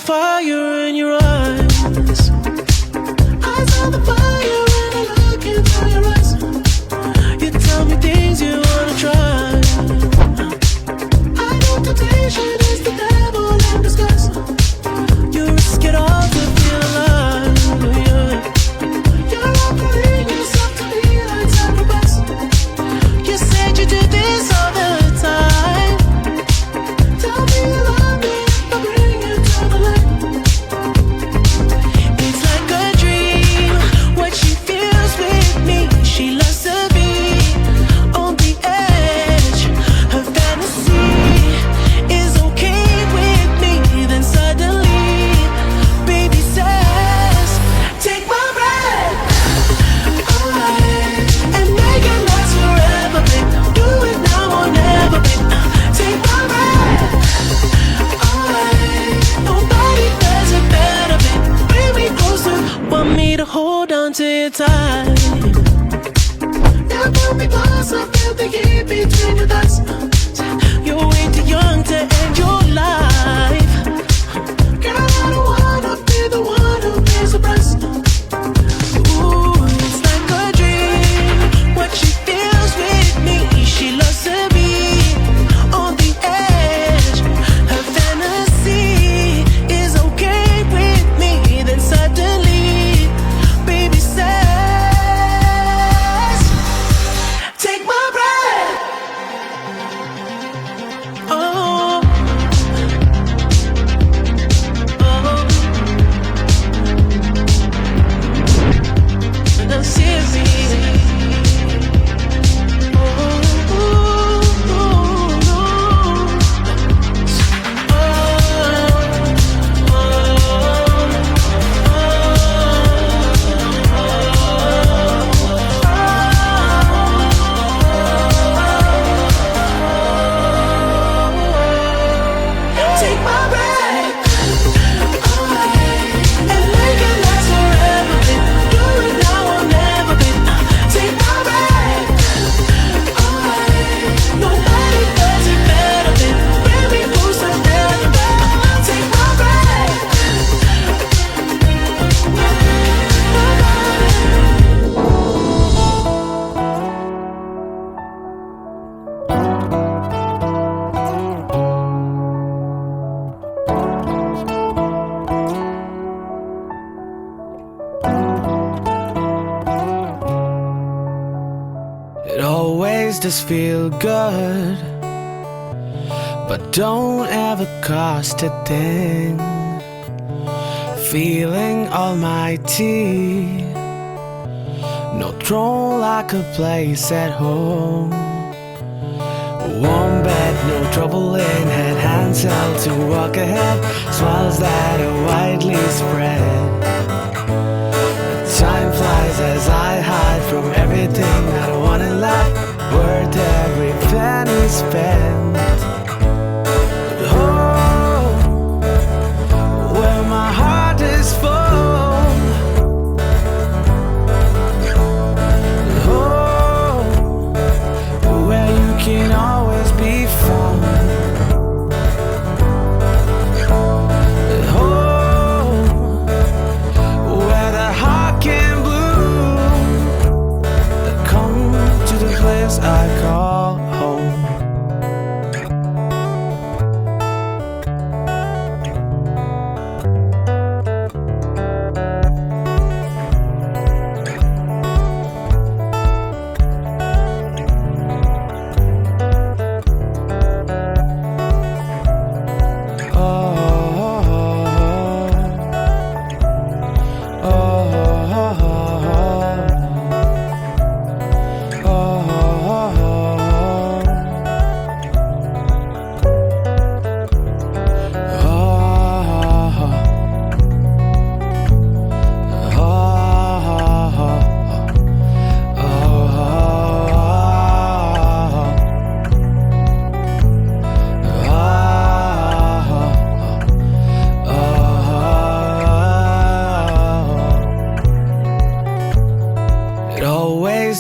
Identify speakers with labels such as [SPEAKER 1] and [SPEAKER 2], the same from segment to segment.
[SPEAKER 1] fire in your eyes. I saw the fire when I look into your eyes. You tell me things you wanna try. I know temptation is the devil in disguise. You risk it all to feel alive, yeah. You're offering yourself to me like sacrifice. You said you do this all the time. Tell me you love me, I'll bring you to the light. It's like a dream, what she feels with me. She loves to be on the edge. Her fantasy is okay with me. Then suddenly, baby says, take my breath away and make it last forever, babe. Do it now or never, babe. Take my breath away. Nobody does it better, babe. Bring me closer, want me to hold on to you tight. Now pull me closer, feel the heat between your thighs. You're way too young to end your life. Girl, I don't wanna be the one who pays the price. Ooh, it's like a dream, what she feels with me. She loves to be on the edge. Her fantasy is okay with me. Then suddenly, baby says, take my breath. Oh, now seriously. Take my breath away and make it last forever, babe. Do it now or never, babe. Take my breath away. Nobody does it better, babe. Bring me closer, better, babe. Take my breath It always does feel good, but don't ever cost a thing. Feeling almighty, no throne like a place at home. Warm bed, no trouble in head, hands held to walk ahead. Smiles that are widely spread. Time flies as I hide from everything that I want in life. Worth every penny spent. Oh, where my heart is full. Oh, where you can always be found. Where the heart can bloom. Come to the place I call home.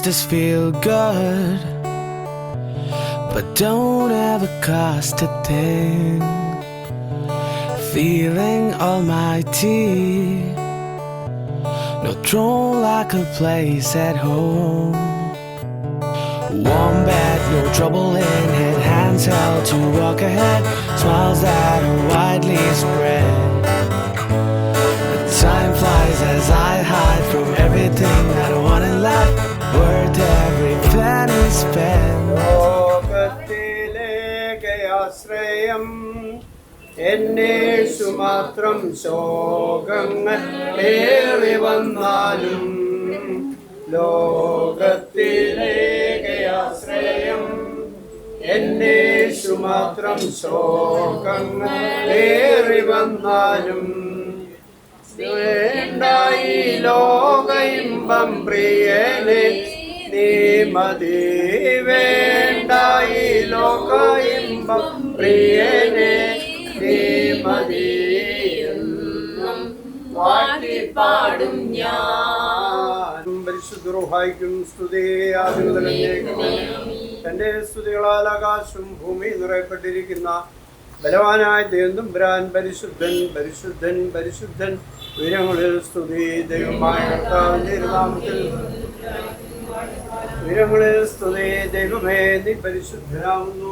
[SPEAKER 1] Does feel good, but don't ever cost a thing. feeling almighty. No throne like a place at home. Warm bed, no trouble in it. Hands held to walk ahead. Smiles that are widely spread. Time flies as I hide from everything that I want in life. Worth every penny spent.
[SPEAKER 2] ലോകത്തിലേക്ക് ആശ്രയം എന്നേഷു മാത്രം ശോകങ്ങൾ ഏറി വന്നാലും. ലോകത്തിലേക്ക് ആശ്രയം എന്നേഷു മാത്രം ശോകങ്ങൾ ഏറി വന്നാലും. വേണ്ട ഈ ലോക ഇമ്പം പ്രിയനെ നീ മതി. വേണ്ട ഈ ലോക ഇമ്പം പ്രിയനെ നീ മതി. എന്നും വാഴ്ത്തിപ്പാടും ഞാൻ. പരിശുദ്ധ റൂഹായിക്കും സ്തുതി. തന്റെ സ്തുതികളാൽ ആകാശം ഭൂമി നിറയപ്പെട്ടിരിക്കുന്ന ബലവാനായ ദൈവം പരിശുദ്ധൻ പരിശുദ്ധൻ പരിശുദ്ധൻ. ഉയരങ്ങളിൽ സ്തുതി. ദൈവമായ കർത്താവിന്റെ നാമത്തിൽ ഉയരങ്ങളിൽ സ്തുതി. ദൈവമേ നീ പരിശുദ്ധനാകുന്നു.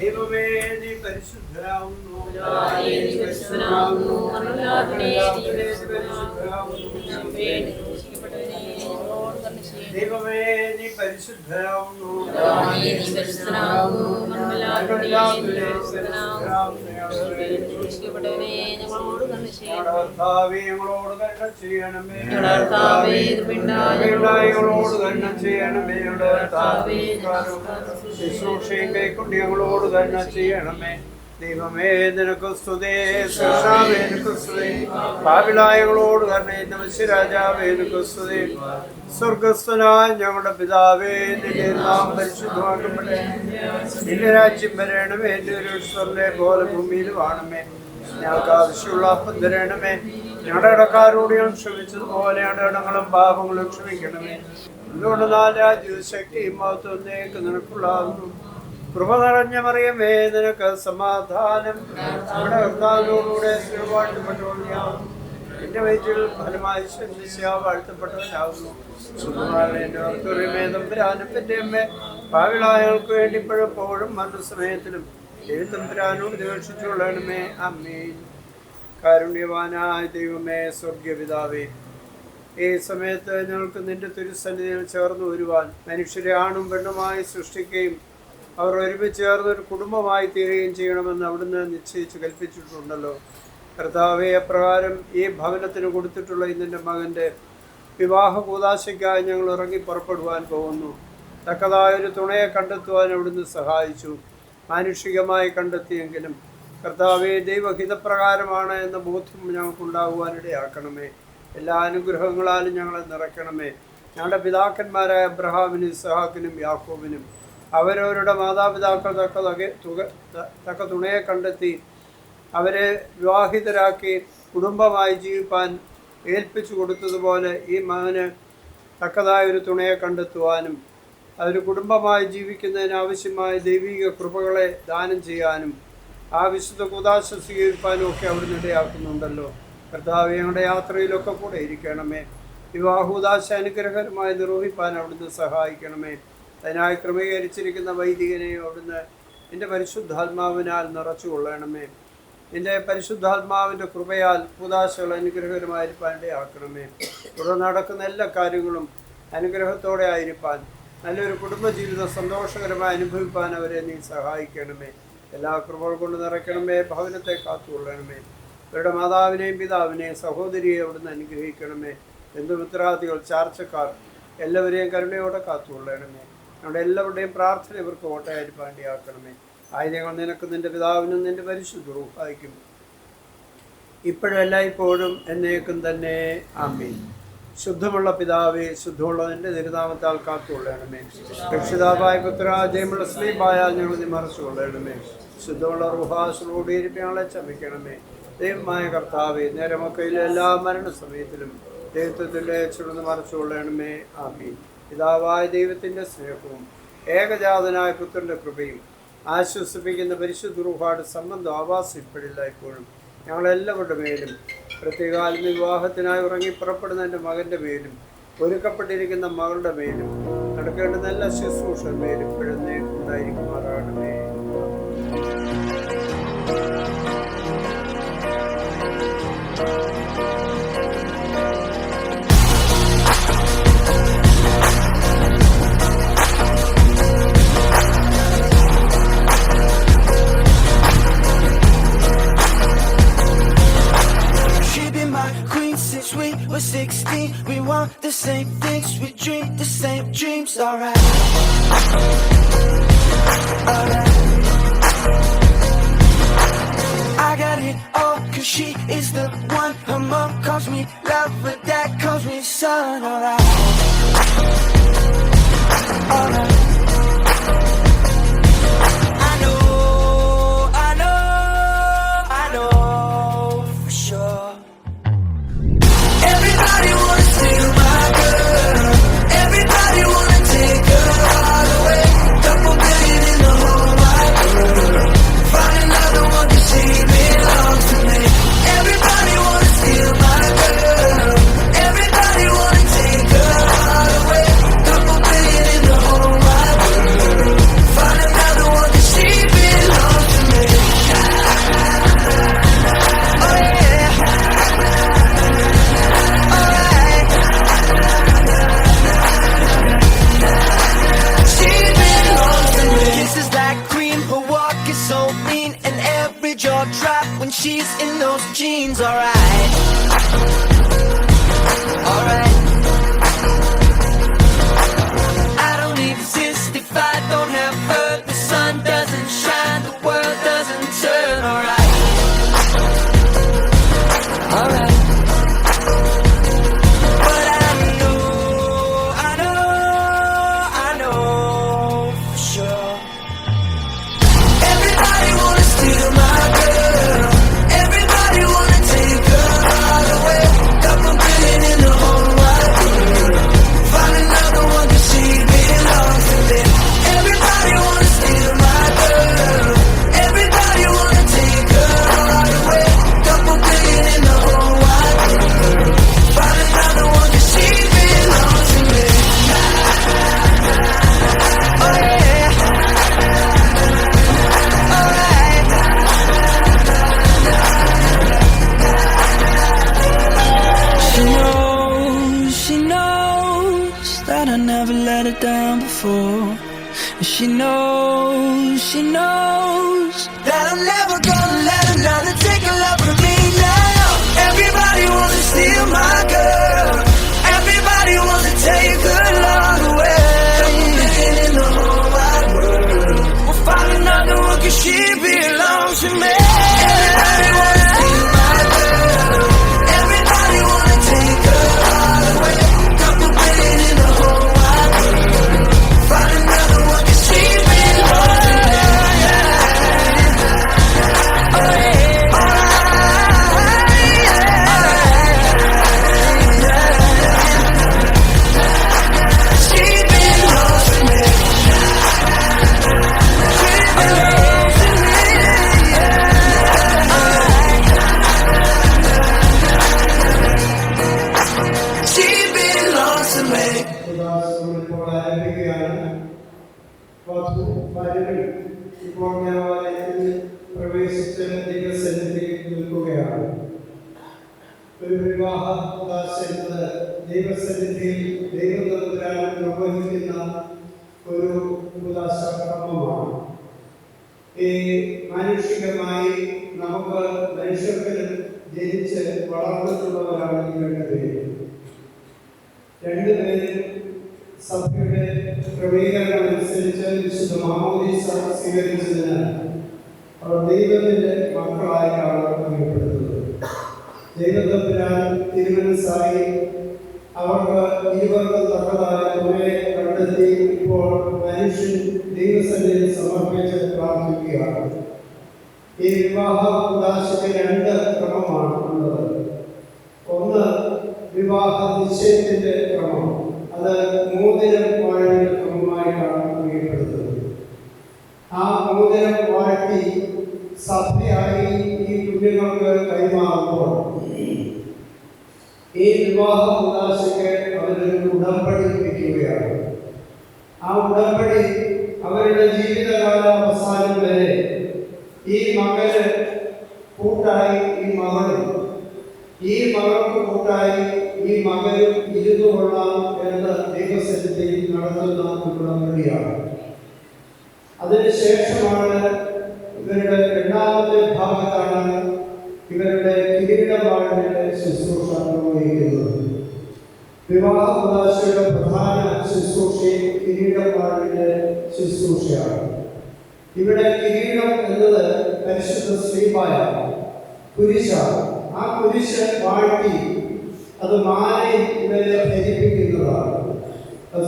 [SPEAKER 2] ദൈവമേ നീ പരിശുദ്ധനാകുന്നു. ദൈവമേ നീ പരിശുദ്ധനാകുന്നു. ഞങ്ങളോട് കരുണ ചെയ്യണമേ. ഞങ്ങളോട് കരുണ ചെയ്യണമേ. ശുശ്രൂഷയും കൈക്കൊണ്ട് ഞങ്ങളോട് കരുണ ചെയ്യണമേ. ദൈവമേ നിനക്ക് സ്തുതി. സൃഷ്ടാവേ നിനക്ക് സ്തുതി. പാപിളായകളോട് കരുണ രാജാവേ നിനക്ക് സ്തുതി. സ്വർഗസ്ഥനായ ഞങ്ങളുടെ പിതാവേ നിന്റെ നാം പരിശുദ്ധമാക്കപ്പെടേ. നിന്റെ രാജ്യം വരണമേ. എന്റെ ഒരു സ്വർണ്ണെ പോലെ ഭൂമിയിൽ വാണമേ. ഞങ്ങൾക്ക് ആവശ്യമുള്ള അപ്പം തരണമേ. ഞങ്ങളുടെ ഇടക്കാരോട് ഞങ്ങൾ ക്ഷമിച്ചതുപോലെ ഞങ്ങളുടെ ഇടങ്ങളും പാപങ്ങളും ക്ഷമിക്കണമേ. എന്തുകൊണ്ട് രാജ്യവും ശക്തിയും മഹത്വവും നിനക്കുള്ളാകുന്നു. കൃപ നിറഞ്ഞ മറിയമേ നിനക്ക് സമാധാനം. നമ്മുടെ കർത്താവിനോടുകൂടെ വാഴ്ത്തപ്പെട്ടവനാകുന്നു. എന്റെ വയറ്റിൽ ഫലമായി വാഴ്ത്തപ്പെട്ടവനാകുന്നു. തമ്പുരാനപ്പന്റെ അമ്മ പാവിളായകൾക്ക് വേണ്ടി ഇപ്പോഴും മരണസമയത്തിലും തമ്പുരാനോട് ദീക്ഷിച്ചുകൊള്ളണമേ. അമ്മേൻ. കാരുണ്യവാനായ ദൈവമേ സ്വർഗീയ പിതാവേ, ഈ സമയത്ത് ഞങ്ങൾക്ക് നിന്റെ തിരുസന്നിധിയിൽ ചേർന്ന് വരുവാൻ മനുഷ്യരെ ആണും പെണ്ണുമായി സൃഷ്ടിക്കുകയും അവർ ഒരുമിച്ച് ചേർന്ന് ഒരു കുടുംബമായി തീരുകയും ചെയ്യണമെന്ന് അവിടുന്ന് നിശ്ചയിച്ച് കൽപ്പിച്ചിട്ടുണ്ടല്ലോ. കർത്താവേ, അപ്രകാരം ഈ ഭവനത്തിന് കൊടുത്തിട്ടുള്ള ഇന്നിൻ്റെ മകൻ്റെ വിവാഹ കൂദാശയ്ക്കായി ഞങ്ങൾ ഇറങ്ങി പുറപ്പെടുവാൻ പോകുന്നു. തക്കതായൊരു തുണയെ കണ്ടെത്തുവാൻ അവിടുന്ന് സഹായിച്ചു. മാനുഷികമായി കണ്ടെത്തിയെങ്കിലും കർത്താവേ ദൈവഹിതപ്രകാരമാണ് എന്ന ബോധ്യം ഞങ്ങൾക്കുണ്ടാകുവാനിടയാക്കണമേ. എല്ലാ അനുഗ്രഹങ്ങളാലും ഞങ്ങളെ നിറയ്ക്കണമേ. ഞങ്ങളുടെ പിതാക്കന്മാരായ അബ്രഹാമിനും ഇസ്ഹാക്കിനും യാക്കോബിനും അവരവരുടെ മാതാപിതാക്കൾ തക്ക തുണയെ കണ്ടെത്തി അവരെ വിവാഹിതരാക്കി കുടുംബമായി ജീവിപ്പാൻ ഏൽപ്പിച്ചു കൊടുത്തതുപോലെ ഈ മകന് തക്കതായ ഒരു തുണയെ കണ്ടെത്തുവാനും അവർ കുടുംബമായി ജീവിക്കുന്നതിന് ആവശ്യമായ ദൈവിക കൃപകളെ ദാനം ചെയ്യാനും ആ വിശുദ്ധ കൂദാശ സ്വീകരിപ്പാനും ഒക്കെ അവിടുന്ന് ഇടയാക്കുന്നുണ്ടല്ലോ. കർത്താവ് ഞങ്ങളുടെ യാത്രയിലൊക്കെ കൂടെ ഇരിക്കണമേ. വിവാഹൂദാശ അനുഗ്രഹകരമായി നിർവഹിപ്പാൻ അവിടുന്ന് സഹായിക്കണമേ. അതിനായി ക്രമീകരിച്ചിരിക്കുന്ന വൈദികനെ അവിടുന്ന് എൻ്റെ പരിശുദ്ധാത്മാവിനാൽ നിറച്ചു കൊള്ളണമേ. എൻ്റെ പരിശുദ്ധാത്മാവിൻ്റെ കൃപയാൽ കൂദാശകൾ അനുഗ്രഹകരമായിരിക്കാൻ ഇടയാക്കണമേ. തുടർന്ന് നടക്കുന്ന എല്ലാ കാര്യങ്ങളും അനുഗ്രഹത്തോടെ ആയിരിക്കാൻ, നല്ലൊരു കുടുംബജീവിതം സന്തോഷകരമായി അനുഭവിപ്പാൻ അവരെ നീ സഹായിക്കണമേ. എല്ലാ കൃപകൾ കൊണ്ട് നിറയ്ക്കണമേ. ഭവനത്തെ കാത്തുകൊള്ളണമേ. അവരുടെ മാതാവിനെയും പിതാവിനെയും സഹോദരിയെ അവിടുന്ന് അനുഗ്രഹിക്കണമേ. ബന്ധുമിത്രാദികൾ, ചാർച്ചക്കാർ എല്ലാവരെയും കരുണയോടെ കാത്തുകൊള്ളണമേ. നമ്മുടെ എല്ലാവരുടെയും പ്രാർത്ഥന ഇവർക്ക് ഓട്ടയായിരിക്കാൻ ഇടയാക്കണമേ. ആയുധങ്ങൾ നിനക്ക് നിൻ്റെ പിതാവിനും നിൻ്റെ പരിശുദ്ധ റൂഹായിക്കും ഇപ്പോഴും എല്ലായ്പ്പോഴും എന്നേക്കും തന്നെ. ആമേൻ. ശുദ്ധമുള്ള പിതാവേ, ശുദ്ധമുള്ള നിന്റെ തിരുനാമത്താൽ കാത്തുകൊള്ളണമേ. രക്ഷിതാവായ പുത്ര, ജയമുള്ള സ്ലീബായാൽ ഞങ്ങൾ നീ മറച്ചുകൊള്ളണമേ. ശുദ്ധമുള്ള റുഹാസിലൂടിയിരിപ്പ് ഞങ്ങളെ ക്ഷമിക്കണമേ. ദൈവമായ കർത്താവേ, നേരമൊക്കെയിലെ എല്ലാ മരണസമയത്തിലും ദൈവത്വത്തിൻ്റെ ചുടന്ന് മറച്ചുകൊള്ളണമേ. ആമീൻ. പിതാവായ ദൈവത്തിൻ്റെ സ്നേഹവും ഏകജാതനായ പുത്രൻ്റെ കൃപയും ആശ്വസിപ്പിക്കുന്ന പരിശുദ്ധ റൂഹായുടെ സംബന്ധം ആവാസം ഇപ്പോഴില്ല ഇപ്പോഴും ഞങ്ങളെല്ലാവരുടെ മേലും പ്രത്യേകാൽ വിവാഹത്തിനായി ഉറങ്ങി പുറപ്പെടുന്ന എൻ്റെ മകൻ്റെ മേലും ഒരുക്കപ്പെട്ടിരിക്കുന്ന മകളുടെ മേലും നടക്കേണ്ട നല്ല ശുശ്രൂഷ മേലും ഇപ്പോഴെന്നേക്കും ഉണ്ടായിരിക്കുമാറാകണമേ.
[SPEAKER 1] We were 16, we want the same things, we dream the same dreams, alright. Alright. I got it all, cause she is the one. Her mom calls me love, but dad calls me son, alright. Alright. She's in those jeans, alright. Alright. I don't exist if I don't have her. The sun doesn't shine, the world doesn't turn, alright. Alright. But I know for sure. Everybody wanna steal my girl. She knows that I'm never gonna let another take a love from me now. Everybody wants to steal my girl. Everybody wants to take her love away. Living in the whole wide world. We'll find another one cause she belongs to me. Everybody wants to steal my girl. Everybody wants to take her love away. Couple billion in the whole wide world. Find another one cause she belongs to me.
[SPEAKER 2] ഇപ്പോൾ ദേവാലയത്തിൽ പ്രവേശിച്ച് ദൈവസന്നിധിയിൽ നിൽക്കുകയാണ്. ഒരു വിവാഹ കൂദാശ എന്നത് ദൈവസന്നിധിയിൽ ദൈവതന്ത്രാൻ നിർവഹിക്കുന്ന ഒരു കൂദാശ ക്രമമാണ്. ഈ മാനുഷികമായി നമുക്ക് മനുഷ്യർക്ക് ജനിച്ച് വളർന്നിട്ടുള്ളവരാണ് ഈ രണ്ടുപേരും. രണ്ടുപേരും സഭയുടെ ക്രമീകരണം അനുസരിച്ച് വിശുദ്ധ മാമോദീസ സ്വീകരിച്ചതിന് അവർ ദൈവത്തിൻ്റെ മക്കളായിട്ടാണ് അറിയപ്പെടുന്നത്. ദൈവതമ്പുരാൻ തിരുമനസ്സായി അവർക്ക് ഇരുവർക്കും തക്കതായ കുറെ കണ്ടെത്തി ഇപ്പോൾ മനുഷ്യൻ ദൈവസന്നിധിയിൽ സമർപ്പിച്ച് പ്രാർത്ഥിക്കുകയാണ്. ഈ വിവാഹ കൂദാശയ്ക്ക് രണ്ട് ക്രമമാണ് ഉള്ളത്. ഒന്ന് വിവാഹ നിശ്ചയത്തിൻ്റെ ക്രമം, അത് അത് മോതിരം വാഴയുടെ ക്രമമായിട്ടാണ് അറിയപ്പെടുന്നത്. ആ മോതിരം വാഴ്ത്തി സഭയായി ഈ കുഞ്ഞുങ്ങൾക്ക് കൈമാറുമ്പോൾ ഈ വിവാഹ ഉദാശയ്ക്ക് അവരൊരു ഉടമ്പടി വയ്ക്കുകയാണ്. ആ ഉടമ്പടി അവരുടെ ജീവിതകാല അവസാനം വരെ ഈ മകന് കൂട്ടായി ഈ മകളും, ഈ മകൾക്ക് കൂട്ടായി ഈ മകനും ഇരുന്നു കൊള്ളാം എന്ന ദൈവസന്നിധിയിൽ നടത്തുന്ന ഉടമ്പടിയാണ്. അതിനുശേഷമാണ് ഇവരുടെ രണ്ടാമത്തെ ഭാഗത്താണ് ഇവരുടെ കിരീടവാഴയുടെ ശുശ്രൂഷ നിർവഹിക്കുന്നത്. വിവാഹ ഉദാശയുടെ പ്രധാന ശുശ്രൂഷയും കിരീടവാഴയുടെ ശുശ്രൂഷയാണ്. ഇവിടെ കിരീടം എന്നത് പരിശുദ്ധ ശ്രീമായാണ്, കുരിശാണ്. ആ കുരിശ് വാഴ്ത്തി അത് മാലയിൽ ഇവരെ ധരിപ്പിക്കുന്നതാണ്.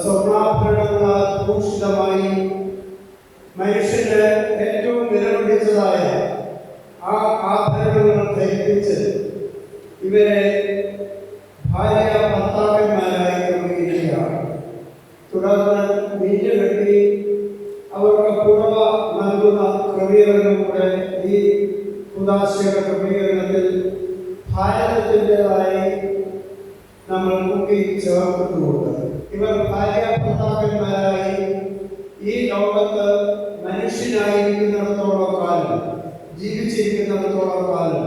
[SPEAKER 2] സ്വർണ്ണാഭരണങ്ങളാൽ ഭൂഷിതമായി മനുഷ്യന് ഏറ്റവും വിലപിടിച്ചതായ ആ ആഭരണങ്ങൾ ധരിപ്പിച്ച് ഇവരെ ഭാര്യ ഭർത്താക്കന്മാരായി ക്രമീകരിക്കുകയാണ്. തുടർന്ന് വീഞ്ഞു കെട്ടി അവർക്ക് പുറവ നൽകുന്ന ക്രമീകരണങ്ങളുടെ ഈ ഉദാശയുടെ ക്രമീകരണത്തിൽ ഭാരതത്തിൻ്റെതായി നമ്മൾ കൂട്ടി ചേർത്തിട്ടുമുണ്ട്. ഇവർ ഭാര്യ ഭർത്താക്കന്മാരായി ഈ ലോകത്ത് മനുഷ്യനായിരിക്കുന്നിടത്തോളം കാലം, ജീവിച്ചിരിക്കുന്നിടത്തോളം കാലം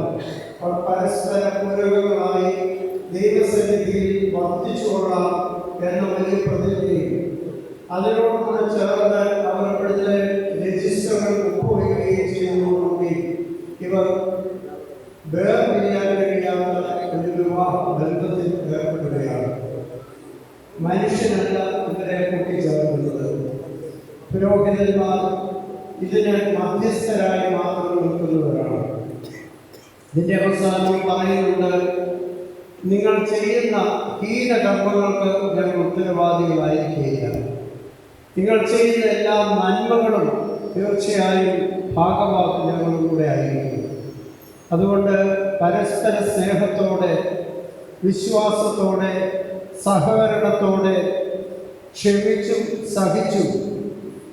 [SPEAKER 2] പരസ്പര പൂരകങ്ങളായി ദൈവസന്നിധിയിൽ വർദ്ധിച്ചുകൊള്ളാം എന്ന വലിയ പ്രതിജ്ഞയും അതിനോടുകൂടെ ചേർന്ന് അവർ ഇവിടുത്തെ രജിസ്റ്ററുകൾ ഒപ്പുവയ്ക്കുകയും ചെയ്യുന്നതോടുകൂടി ഇവർ വേർപിരിയാൻ കഴിയാത്ത ഒരു വിവാഹ ബന്ധത്തിൽ ഏർപ്പെടുകയാണ്. മനുഷ്യനല്ല ഇവരെ കൂട്ടിച്ചേർക്കുന്നത്. പുരോഹിതന്മാർ ഇതിന് മധ്യസ്ഥരായി മാത്രം നിൽക്കുന്നവരാണ്. ഇതിന്റെ അവസാനം പറയുന്നുണ്ട്, നിങ്ങൾ ചെയ്യുന്ന ഹീനകർമ്മങ്ങൾക്ക് ഞങ്ങൾ ഉത്തരവാദികളായിരിക്കുകയില്ല. നിങ്ങൾ ചെയ്യുന്ന എല്ലാ നന്മകളും തീർച്ചയായും ഭാഗമാക്കി ഞങ്ങളുടെ കൂടെ ആയിരിക്കും. അതുകൊണ്ട് പരസ്പര സ്നേഹത്തോടെ, വിശ്വാസത്തോടെ, സഹകരണത്തോടെ, ക്ഷമിച്ചും സഹിച്ചും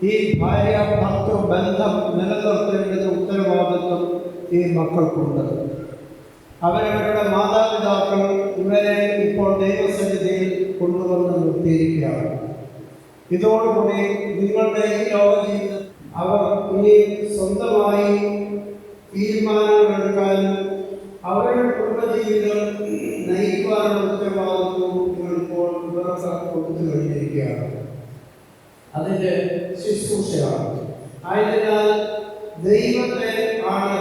[SPEAKER 2] ഈ ഭാര്യ ഭർത്തൃ ബന്ധം നിലനിർത്തേണ്ട ഉത്തരവാദിത്വം ഈ മക്കൾക്കുണ്ട്. അവരവരുടെ മാതാപിതാക്കൾ ഇവരെ ഇപ്പോൾ ദൈവസന്നിധിയിൽ കൊണ്ടുവന്ന് നിർത്തിയിരിക്കുകയാണ്. ഇതോടുകൂടി നിങ്ങളുടെ ഈ ലോകജീവിതം അവർ ഇനി സ്വന്തമായി തീരുമാനങ്ങൾ എടുക്കാനും അവരുടെ കുടുംബജീവിതം നയിക്കുവാനുള്ള ഉത്തരവാദിത്വവും നിങ്ങളിപ്പോൾ ഇവർക്ക് കൊടുത്തു കഴിഞ്ഞിരിക്കുകയാണ്. അതിൻ്റെ ശുശ്രൂഷയാണ്. ആയതിനാൽ ദൈവത്തെ ആണ്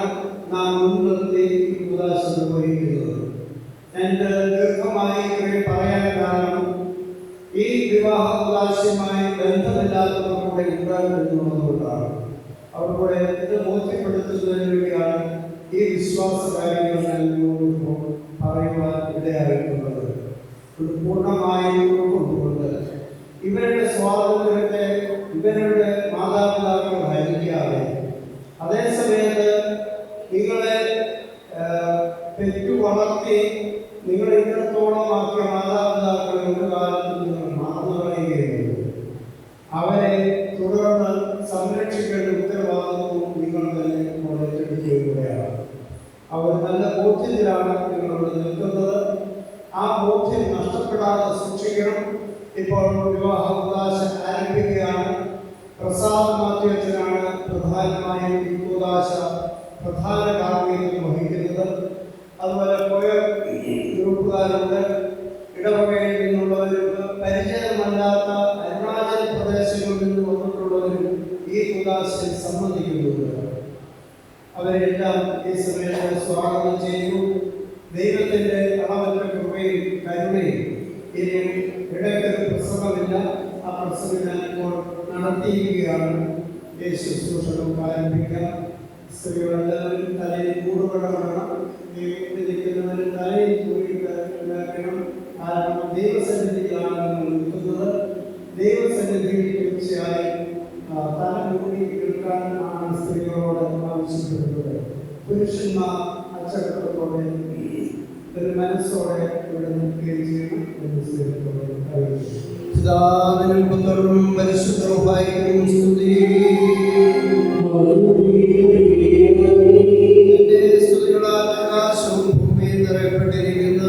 [SPEAKER 2] നാം മുൻനിർത്തി ഉദാശ നിർവഹിക്കുന്നത്. എൻ്റെ ദീർഘമായി പറയാൻ കാരണം ഈ വിവാഹ ഉദാശയുമായി ബന്ധമില്ലാത്തവർ കൂടെ ഉണ്ട് എന്നുള്ളതുകൊണ്ടാണ്. അവർക്കൂടെ ഇത് ബോധ്യപ്പെടുത്തുന്നതിന് വേണ്ടിയാണ് ഈ വിശ്വാസ കാര്യങ്ങൾ ഞാൻ പറയുവാൻ ഇടയായിട്ടുള്ളത്. ഇത് പൂർണ്ണമായി ഉൾക്കൊണ്ടുകൊണ്ട് ഇവരുടെ സ്വാതന്ത്ര്യത്തെ ഇവരുടെ മാതാപിതാക്കൾ ഹരിക്കാതെ, അതേസമയത്ത് നിങ്ങളെ പെറ്റു വളർത്തി നിങ്ങളെ ഇത്രത്തോളം ആക്കിയ മാതാപിതാക്കൾ ഒരു കാലത്ത് നിങ്ങൾ മറന്നു കളയുകയുള്ളൂ. അവരെ തുടർന്ന് സംരക്ഷിക്കേണ്ട ഉത്തരവാദിത്വവും നിങ്ങൾ തന്നെ ഏറ്റെടുക്കുകയാണ്. അവർ നല്ല ബോധ്യത്തിലാണ് നിങ്ങളോട് നിൽക്കുന്നത്. ആ ബോധ്യം നഷ്ടപ്പെടാതെ സൂക്ഷിക്കണം. ഇപ്പോൾ വിവാഹ ഉദാശ ആരംഭിക്കുകയാണ്. പ്രസാദ് മാധ്യത്തിനാണ് പ്രധാനമായും ഈ ഉദാശ പ്രധാന കാർമ്മികത്വം വഹിക്കുന്നത്. അതുപോലെ കൊയർ ഗ്രൂപ്പുകാരുണ്ട്, ഇടവകയിൽ നിന്നുള്ളവരുണ്ട്, പരിചയമല്ലാത്ത അരുണാചൽ പ്രദേശങ്ങളിൽ നിന്ന് വന്നിട്ടുള്ളവരും ഈ ഉദാശയിൽ സംബന്ധിക്കുന്നുണ്ട്. അവരെല്ലാം ഈ സമയത്ത് സ്വാഗതം ചെയ്യുന്നു. ദൈവത്തിൻ്റെ അളവറ്റ കൃപയും കരുണയും ഇനി ഇടയ്ക്കൊരു പ്രസവമില്ല. ആ പ്രസവം ഇപ്പോൾ നടത്തിയിരിക്കുകയാണ്. യേശു ശുശ്രൂഷകൾ ആരംഭിക്കാം. സ്ത്രീകളെല്ലാവരും തലയിൽ കൂടുപടണം. നിൽക്കുന്നവരും തലയിൽ കൂടിക്കണം. കാരണം ദൈവസന്നിധിയിലാണ് നമ്മൾ നിൽക്കുന്നത്. ദൈവസന്നിധിയിൽ തീർച്ചയായും തല കൂടി കേൾക്കാനാണ് സ്ത്രീകളോട് ആവശ്യപ്പെടുന്നത്. പുരുഷന്മാർ അച്ചടക്കത്തോടെ ഒരു മനസ്സോടെ ഇവിടെ നിൽക്കുകയും ചെയ്യണം എന്ന് സ്ത്രീകളോട് അറിയിക്കുന്നു. പിതാവിനും പുത്രനും പരിശുദ്ധ റൂഹായിക്കും സ്തുതി. നിന്റെ സ്തുതികളാൽ ആകാശവും ഭൂമിയും നിറയപ്പെട്ടിരിക്കുന്ന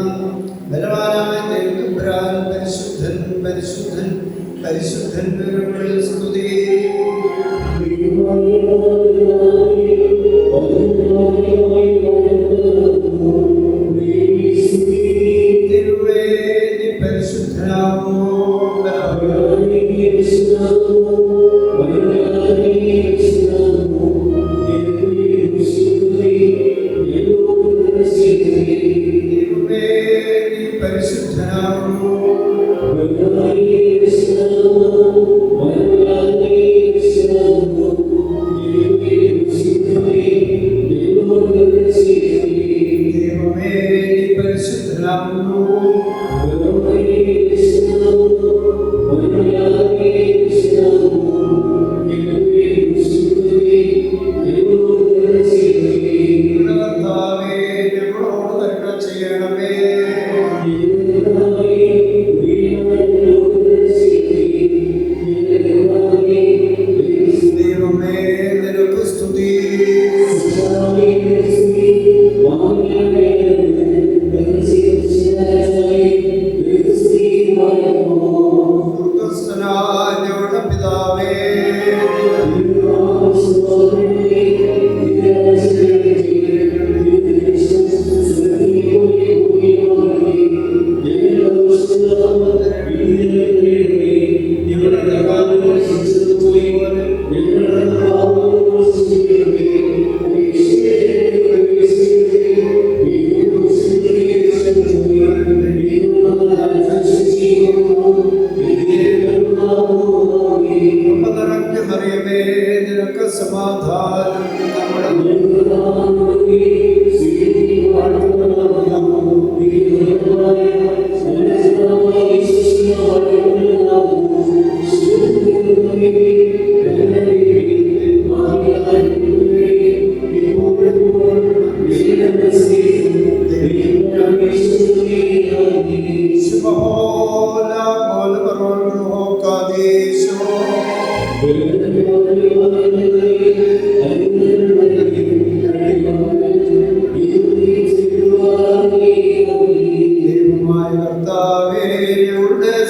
[SPEAKER 2] ബലവാനായ ദൈവത്തമ്പുരാൻ പരിശുദ്ധൻ പരിശുദ്ധൻ പരിശുദ്ധൻ വരുമ്പോൾ സ്തുതി. തിരുവേ നീ പരിശുദ്ധനാകുന്നു.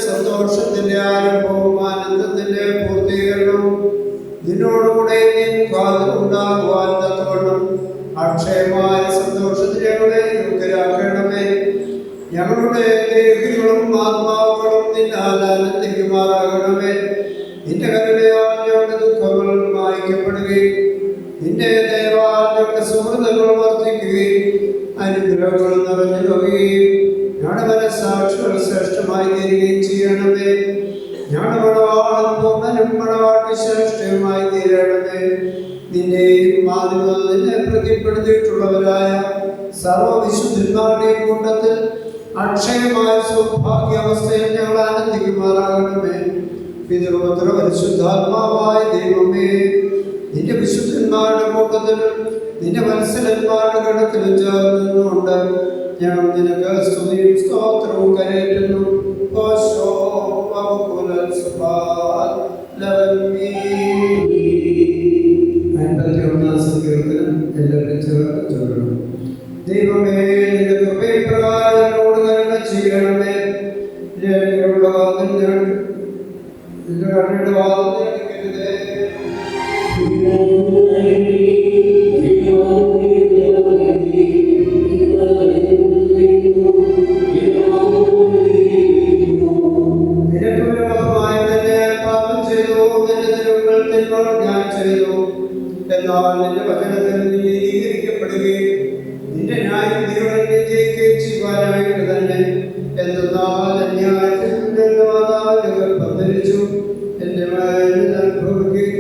[SPEAKER 2] സന്തോഷത്തിന്റെ ആരംഭവും ആനന്ദത്തിന്റെ പൂർത്തീകരണവും നിന്നോടുകൂടെ ഉണ്ടാകുവാൻ തക്കവണ്ണം അക്ഷയമായ സന്തോഷത്തിൽ ഞങ്ങളെ യോഗ്യരാക്കണമേ. ഞങ്ങളുടെ ദേഹികളും ആത്മാക്കളും നിന്നാൽ ആനന്ദിക്കുമാറാകണമേ. നിന്റെ കരുണയാൽ ഞങ്ങളുടെ ദുഃഖങ്ങൾ മായ്ക്കപ്പെടുകയും നിന്റെ ദയവാൽ ഞങ്ങളുടെ സുഹൃത്തുക്കൾ വർദ്ധിക്കുകയും അനുഗ്രഹങ്ങൾ നിറഞ്ഞു പോകുകയും ഞങ്ങളുടെ മനസ്സാക്ഷികൾ ശ്രേഷ്ഠമായി തീരുകയും ചെയ്യണമേ. ഞങ്ങളുടെ മണവാളൻ പൂർണ്ണനും മണവാട്ടി ശ്രേഷ്ഠയുമായി തീരണമേ. നിന്നെയും മാധ്യമം നിന്നെ പ്രതിപ്പെടുത്തിയിട്ടുള്ളവരായ സർവവിശുദ്ധന്മാരുടെയും കൂട്ടത്തിൽ അക്ഷയമായ സൗഭാഗ്യാവസ്ഥയിൽ ഞങ്ങൾ ആനന്ദിക്കുമാറാകണമേ. പിതൃപുത്ര പരിശുദ്ധാത്മാവായ ദൈവമേ, നിന്റെ വിശുദ്ധന്മാരുടെ കൂട്ടത്തിലും നിന്റെ വത്സലന്മാരുടെ ഗണത്തിലും ചേർന്നുകൊണ്ട് ഞങ്ങൾ നിനക്ക് സ്തുതിയും സ്തോത്രവും കരയറ്റുന്നു. എല്ലാവരും ചേർത്ത് ചൊല്ലണം. ദൈവമേ, നിന്റെ കൃപപ്രകാരം എന്നോട് കരുണ ചെയ്യണമേ. നിന്റെ കരുണയുടെ വാദം എടുക്കരുതേ. ഞാൻ ചെയ്തു, എന്നാൽ നിന്റെ വചനത്തിൽ നീതീകരിക്കപ്പെടുകയും നിന്റെ ന്യായവിധികളിൽ വിജയിക്കുകയും ചെയ്യുവാനായിട്ട് തന്നെ. എന്തെന്നാൽ അന്യായത്തിൽ ഗർഭം ധരിച്ചു എന്റെ അനുഭവിക്കുകയും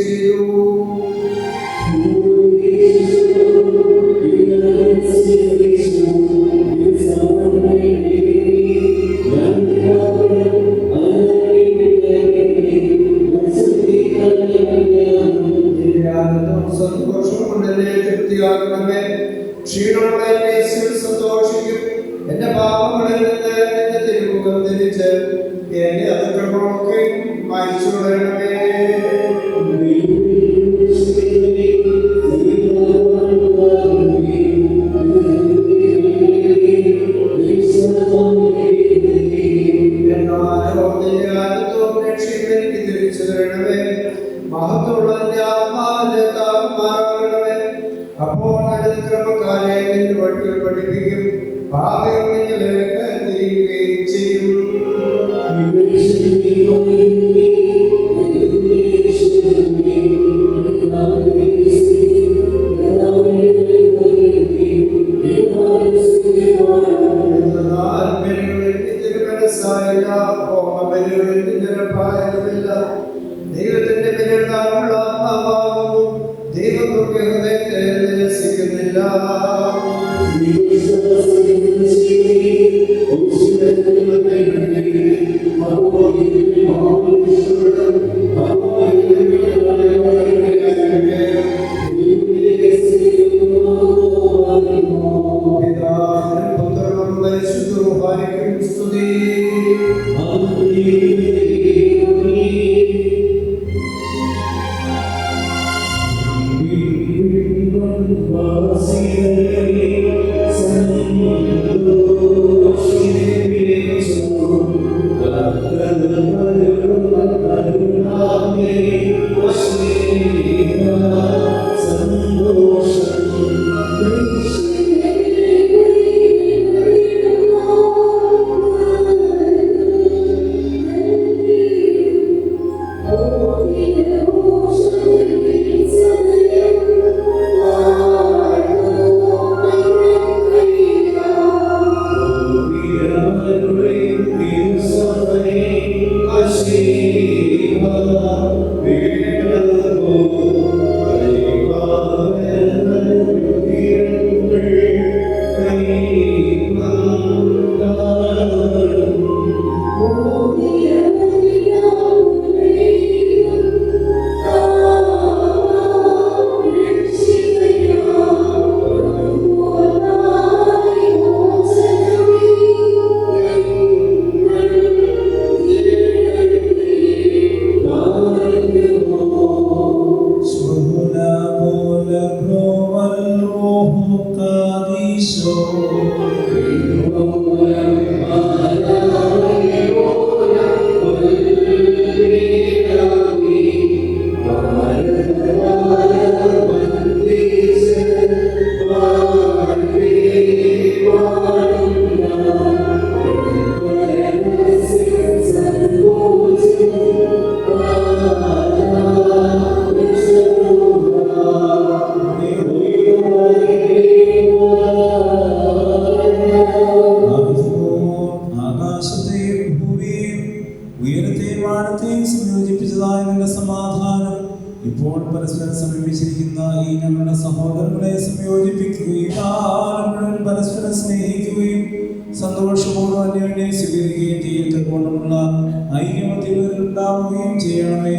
[SPEAKER 2] എന്റെ അതിക്രമമൊക്കെ മായ്ച്ചു കളയണമേ. അപ്പോൾ അതിക്രമക്കാരെ നിന്റെ വഴികൾ പഠിപ്പിക്കും, പാപികൾ നിന്നിലേക്ക് തിരിയുകയും ചെയ്യും. ദൈവത്തിന്റെ പിന്നിലുള്ള ആത്മാവാകുന്നു, ദൈവത്തിന്റെ ഹൃദയത്തെ നിരസിക്കുന്നില്ല. പുത്രനും പരിശുദ്ധനും സ്തുതി. ഇപ്പോൾ പരസ്പരം സമീപിച്ചിരിക്കുന്ന ഈ ഞങ്ങളുടെ സഹോദരങ്ങളെ സംയോജിപ്പിക്കുകയും പരസ്പരം സ്നേഹിക്കുകയും സന്തോഷപൂർവ്വം അന്യോന്യം സ്വീകരിക്കുകയും ചെയ്യത്തക്കോണമുള്ള ഐക്യമത്തിൽ ഉണ്ടാവുകയും ചെയ്യണമേ.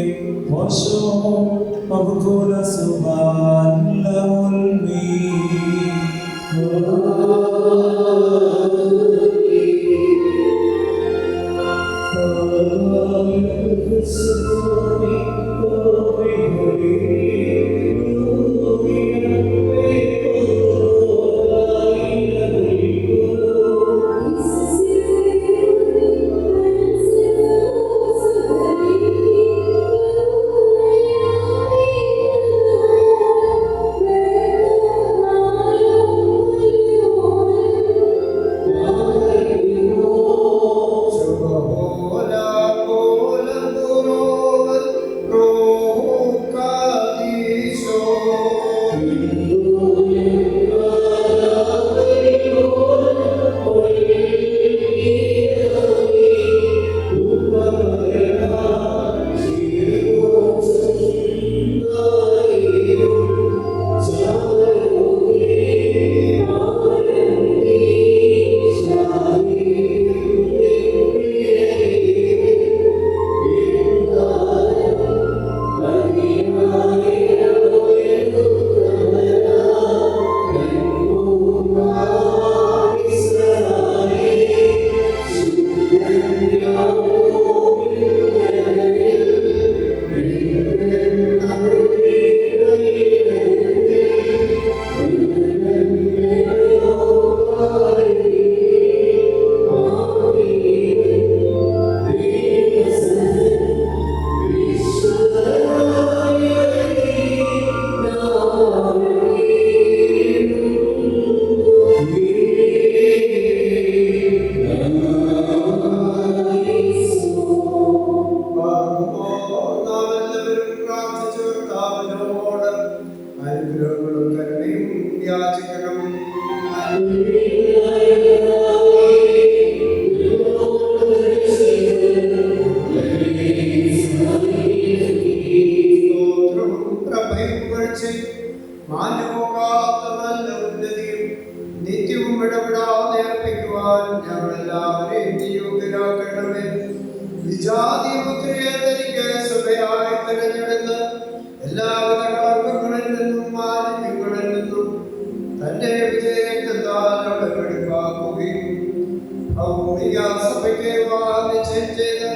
[SPEAKER 2] നിശ്ചയം ചെയ്ത്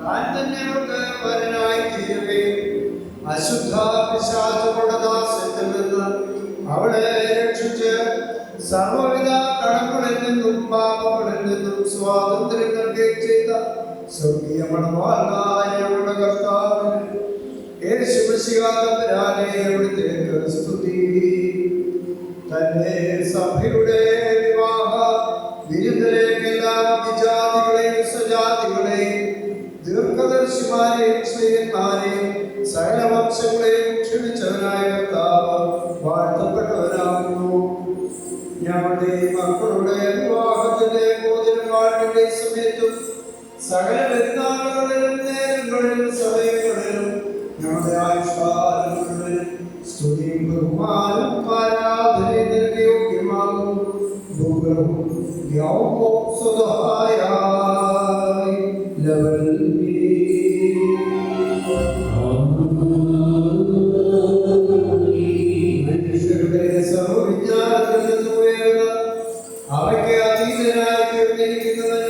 [SPEAKER 2] താൻ തന്നെ അവൾക്ക് വരനായി തീരുകയും അശുദ്ധ പിശാചുകളുടെ ദാസ്യത്തിൽ നിന്ന് അവളെ രക്ഷിച്ച് സർവവിധ കടങ്ങളിൽ നിന്നും പാപങ്ങളിൽ നിന്നും സ്വാതന്ത്ര്യം നൽകുകയും ചെയ്ത സ്വർഗീയ മണവാളനായ അവളുടെ കർത്താവിന് യേശുമിശിഹായെ അവിടുത്തേക്ക് സ്തുതി. തന്റെ സഭയുടെ വിവാഹ വിരുന്നിലേക്ക് എല്ലാ വിജാതികളെയും സ്വജാതികളെയും ദീർഘദർശിമാരെയും സ്ത്രീയന്മാരെയും സകല വംശങ്ങളെയും ക്ഷണിച്ചവനായ കർത്താവ് വാഴ്ത്തപ്പെട്ടവനാകുന്നു. ഞങ്ങളുടെ മക്കളുടെ വിവാഹത്തിന്റെ മോചനപാടിന്റെ സമയത്തും സകല പെരുന്നാളുകളിലും നേരങ്ങളിലും സമയങ്ങളിലും ഞങ്ങളുടെ ആയുഷ്കാലങ്ങളിലും സ്തുതിയും ബഹുമാനും ആരാധനയും നിനക്ക് യോഗ്യമാകും. ഭൂഗ്രഹവും യൗവവും സ്വതഹായായി ലവൽമീ. മനുഷ്യരുടെ സർവ്വവിജ്ഞാനത്തിൽ നിന്ന് ഉയർന്ന അവയ്ക്ക് അതീതനായി തീർന്നിരിക്കുന്നവൻ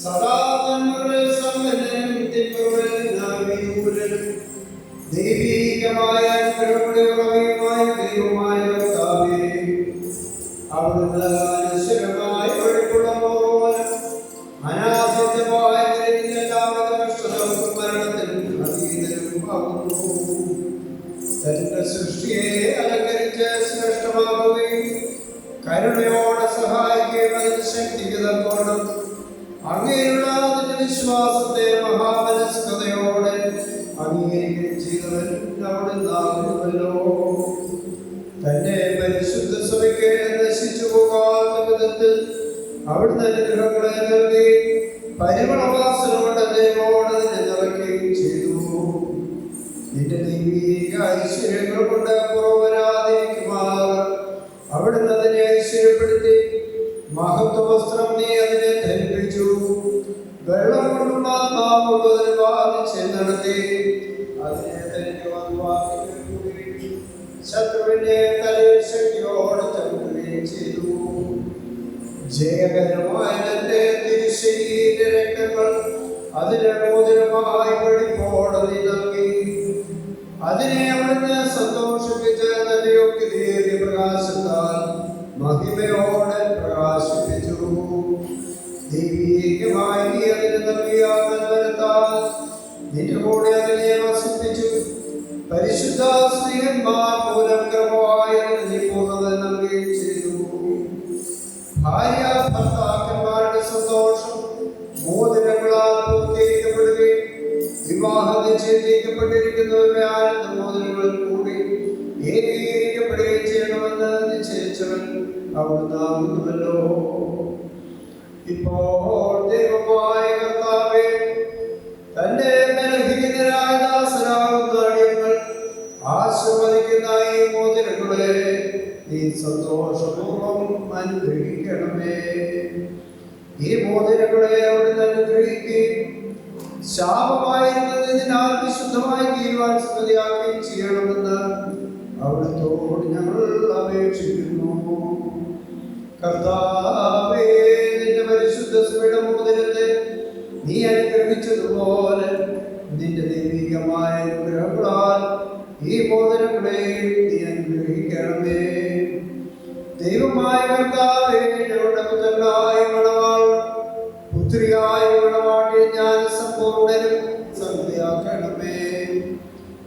[SPEAKER 2] സദാ നന്മകളിൽ സമ്പന്നനും തിന്മകളിൽ വിദൂരനും ദൈവീകമായ അനുഗ്രഹങ്ങളുടെ ഉറവയുമായ ദൈവമായ കർത്താവേ, അവിടുന്ന് അനശ്വരമായ ഒഴുക്കുള്ള മോഹനം അനാഥമായ എല്ലാവിധ കഷ്ടതകൾക്കും മരണത്തിനും അതീതനും ആകുന്നു. തന്റെ സൃഷ്ടിയെ അലങ്കരിച്ച് ശ്രേഷ്ഠമാകുകയും കരുണയോടെ സഹായിക്കുകയും അതിന് ശക്തിക്ക് തന്നോടും അങ്ങനെയുള്ള അതിന്റെ വിശ്വാസത്തെ മഹാമനസ്കതയോടെ അംഗീകരിക്കുകയും ചെയ്തവൻ അവിടുന്നാകുന്നുവല്ലോ. തന്റെ പരിശുദ്ധ സഭയ്ക്ക് നശിച്ചു പോകാത്ത വിധത്തിൽ അവിടുന്ന് അനുഗ്രഹങ്ങളെ നൽകി പരിമളവാസന കൊണ്ട് ദൈവോട് നിറയ്ക്കുകയും ചെയ്തു. നിന്റെ ദൈവീക ഐശ്വര്യങ്ങൾ കൊണ്ട് കുറവരാതിരിക്കുമാർ അവിടുന്ന് അതിനെ ഐശ്വര്യപ്പെടുത്തി മഹത്വവസ്ത്രം നീ അതിനെ ധരിപ്പിച്ചു. വെള്ളം കൊണ്ടും മുഴുവൻ വാദിച്ച് നടത്തി അതിനെ ശത്രുവിനെ തലയിൽ ശക്തിയോടെ ചവിട്ടുകയും ചെയ്തു. ജയകരമായ തന്റെ തിരുശരീര രക്തങ്ങൾ അതിനെ മോചനമായി വെളിപ്പോടെ നീ നൽകി. അതിനെ അവിടുന്ന് സന്തോഷിപ്പിച്ച് തന്റെ യോഗ്യതയേറിയ പ്രകാശത്താൽ മഹിമയോടെ പ്രകാശിപ്പിച്ചു. ദൈവീകമായി നീ അതിന് നൽകിയ നൽവരത്താൽ നിന്റെ കൂടെ അതിനെ വസിപ്പിച്ചു. പരിശുദ്ധ സ്ത്രീയന്മാർ മൂലം ക്രമമായി നീ പൂർണ്ണത നൽകുകയും ചെയ്തു. ഭാര്യ ഭർത്താക്കന്മാരുടെ സന്തോഷം മോതിരങ്ങളാൽ പൂർത്തീകരിക്കപ്പെടുകയും വിവാഹ നിശ്ചയിക്കപ്പെട്ടിരിക്കുന്നവരുടെ ആനന്ദ മോതിരങ്ങളിൽ കൂടി ഏകീകരിക്കപ്പെടുകയും ചെയ്യണമെന്ന് നിശ്ചയിച്ചവൻ അവിടുന്നാകുന്നുവല്ലോ. ഇപ്പോൾ ദൈവമായ കർത്താവേ, തന്റെ ബലഹീനരായ ദാസരാകുന്ന അടിയങ്ങൾ ആശീർവദിക്കുന്ന ഈ മോതിരങ്ങളെ നീ സന്തോഷപൂർവ്വം അനുഗ്രഹിക്കണമേ. ഈ മോതിരങ്ങളെ അവിടുന്ന് അനുഗ്രഹിക്കുകയും ശാപമായിരുന്നതിനാൽ വിശുദ്ധമായി തീരുവാൻ സ്മൃതിയാക്കുകയും ചെയ്യണമെന്ന് അവിടുത്തോട് ഞങ്ങൾ അപേക്ഷിക്കുന്നു. കർത്താവേ, നിന്റെ പരിശുദ്ധ സഭയുടെ മോതിരത്തെ നീ അനുഗ്രഹിച്ചതുപോലെ നിന്റെ ദൈവികമായ അനുഗ്രഹങ്ങളാൽ ഈ മോതിരങ്ങളെയും നീ അനുഗ്രഹിക്കണമേ. ദൈവമായ കർത്താവേ, ഞങ്ങളുടെ പുത്രനായ മണവാൾ പുത്രിയായ മണവാട്ടിയെ ജ്ഞാനസമ്പൂർണ്ണനും സംഗതിയാക്കണമേ.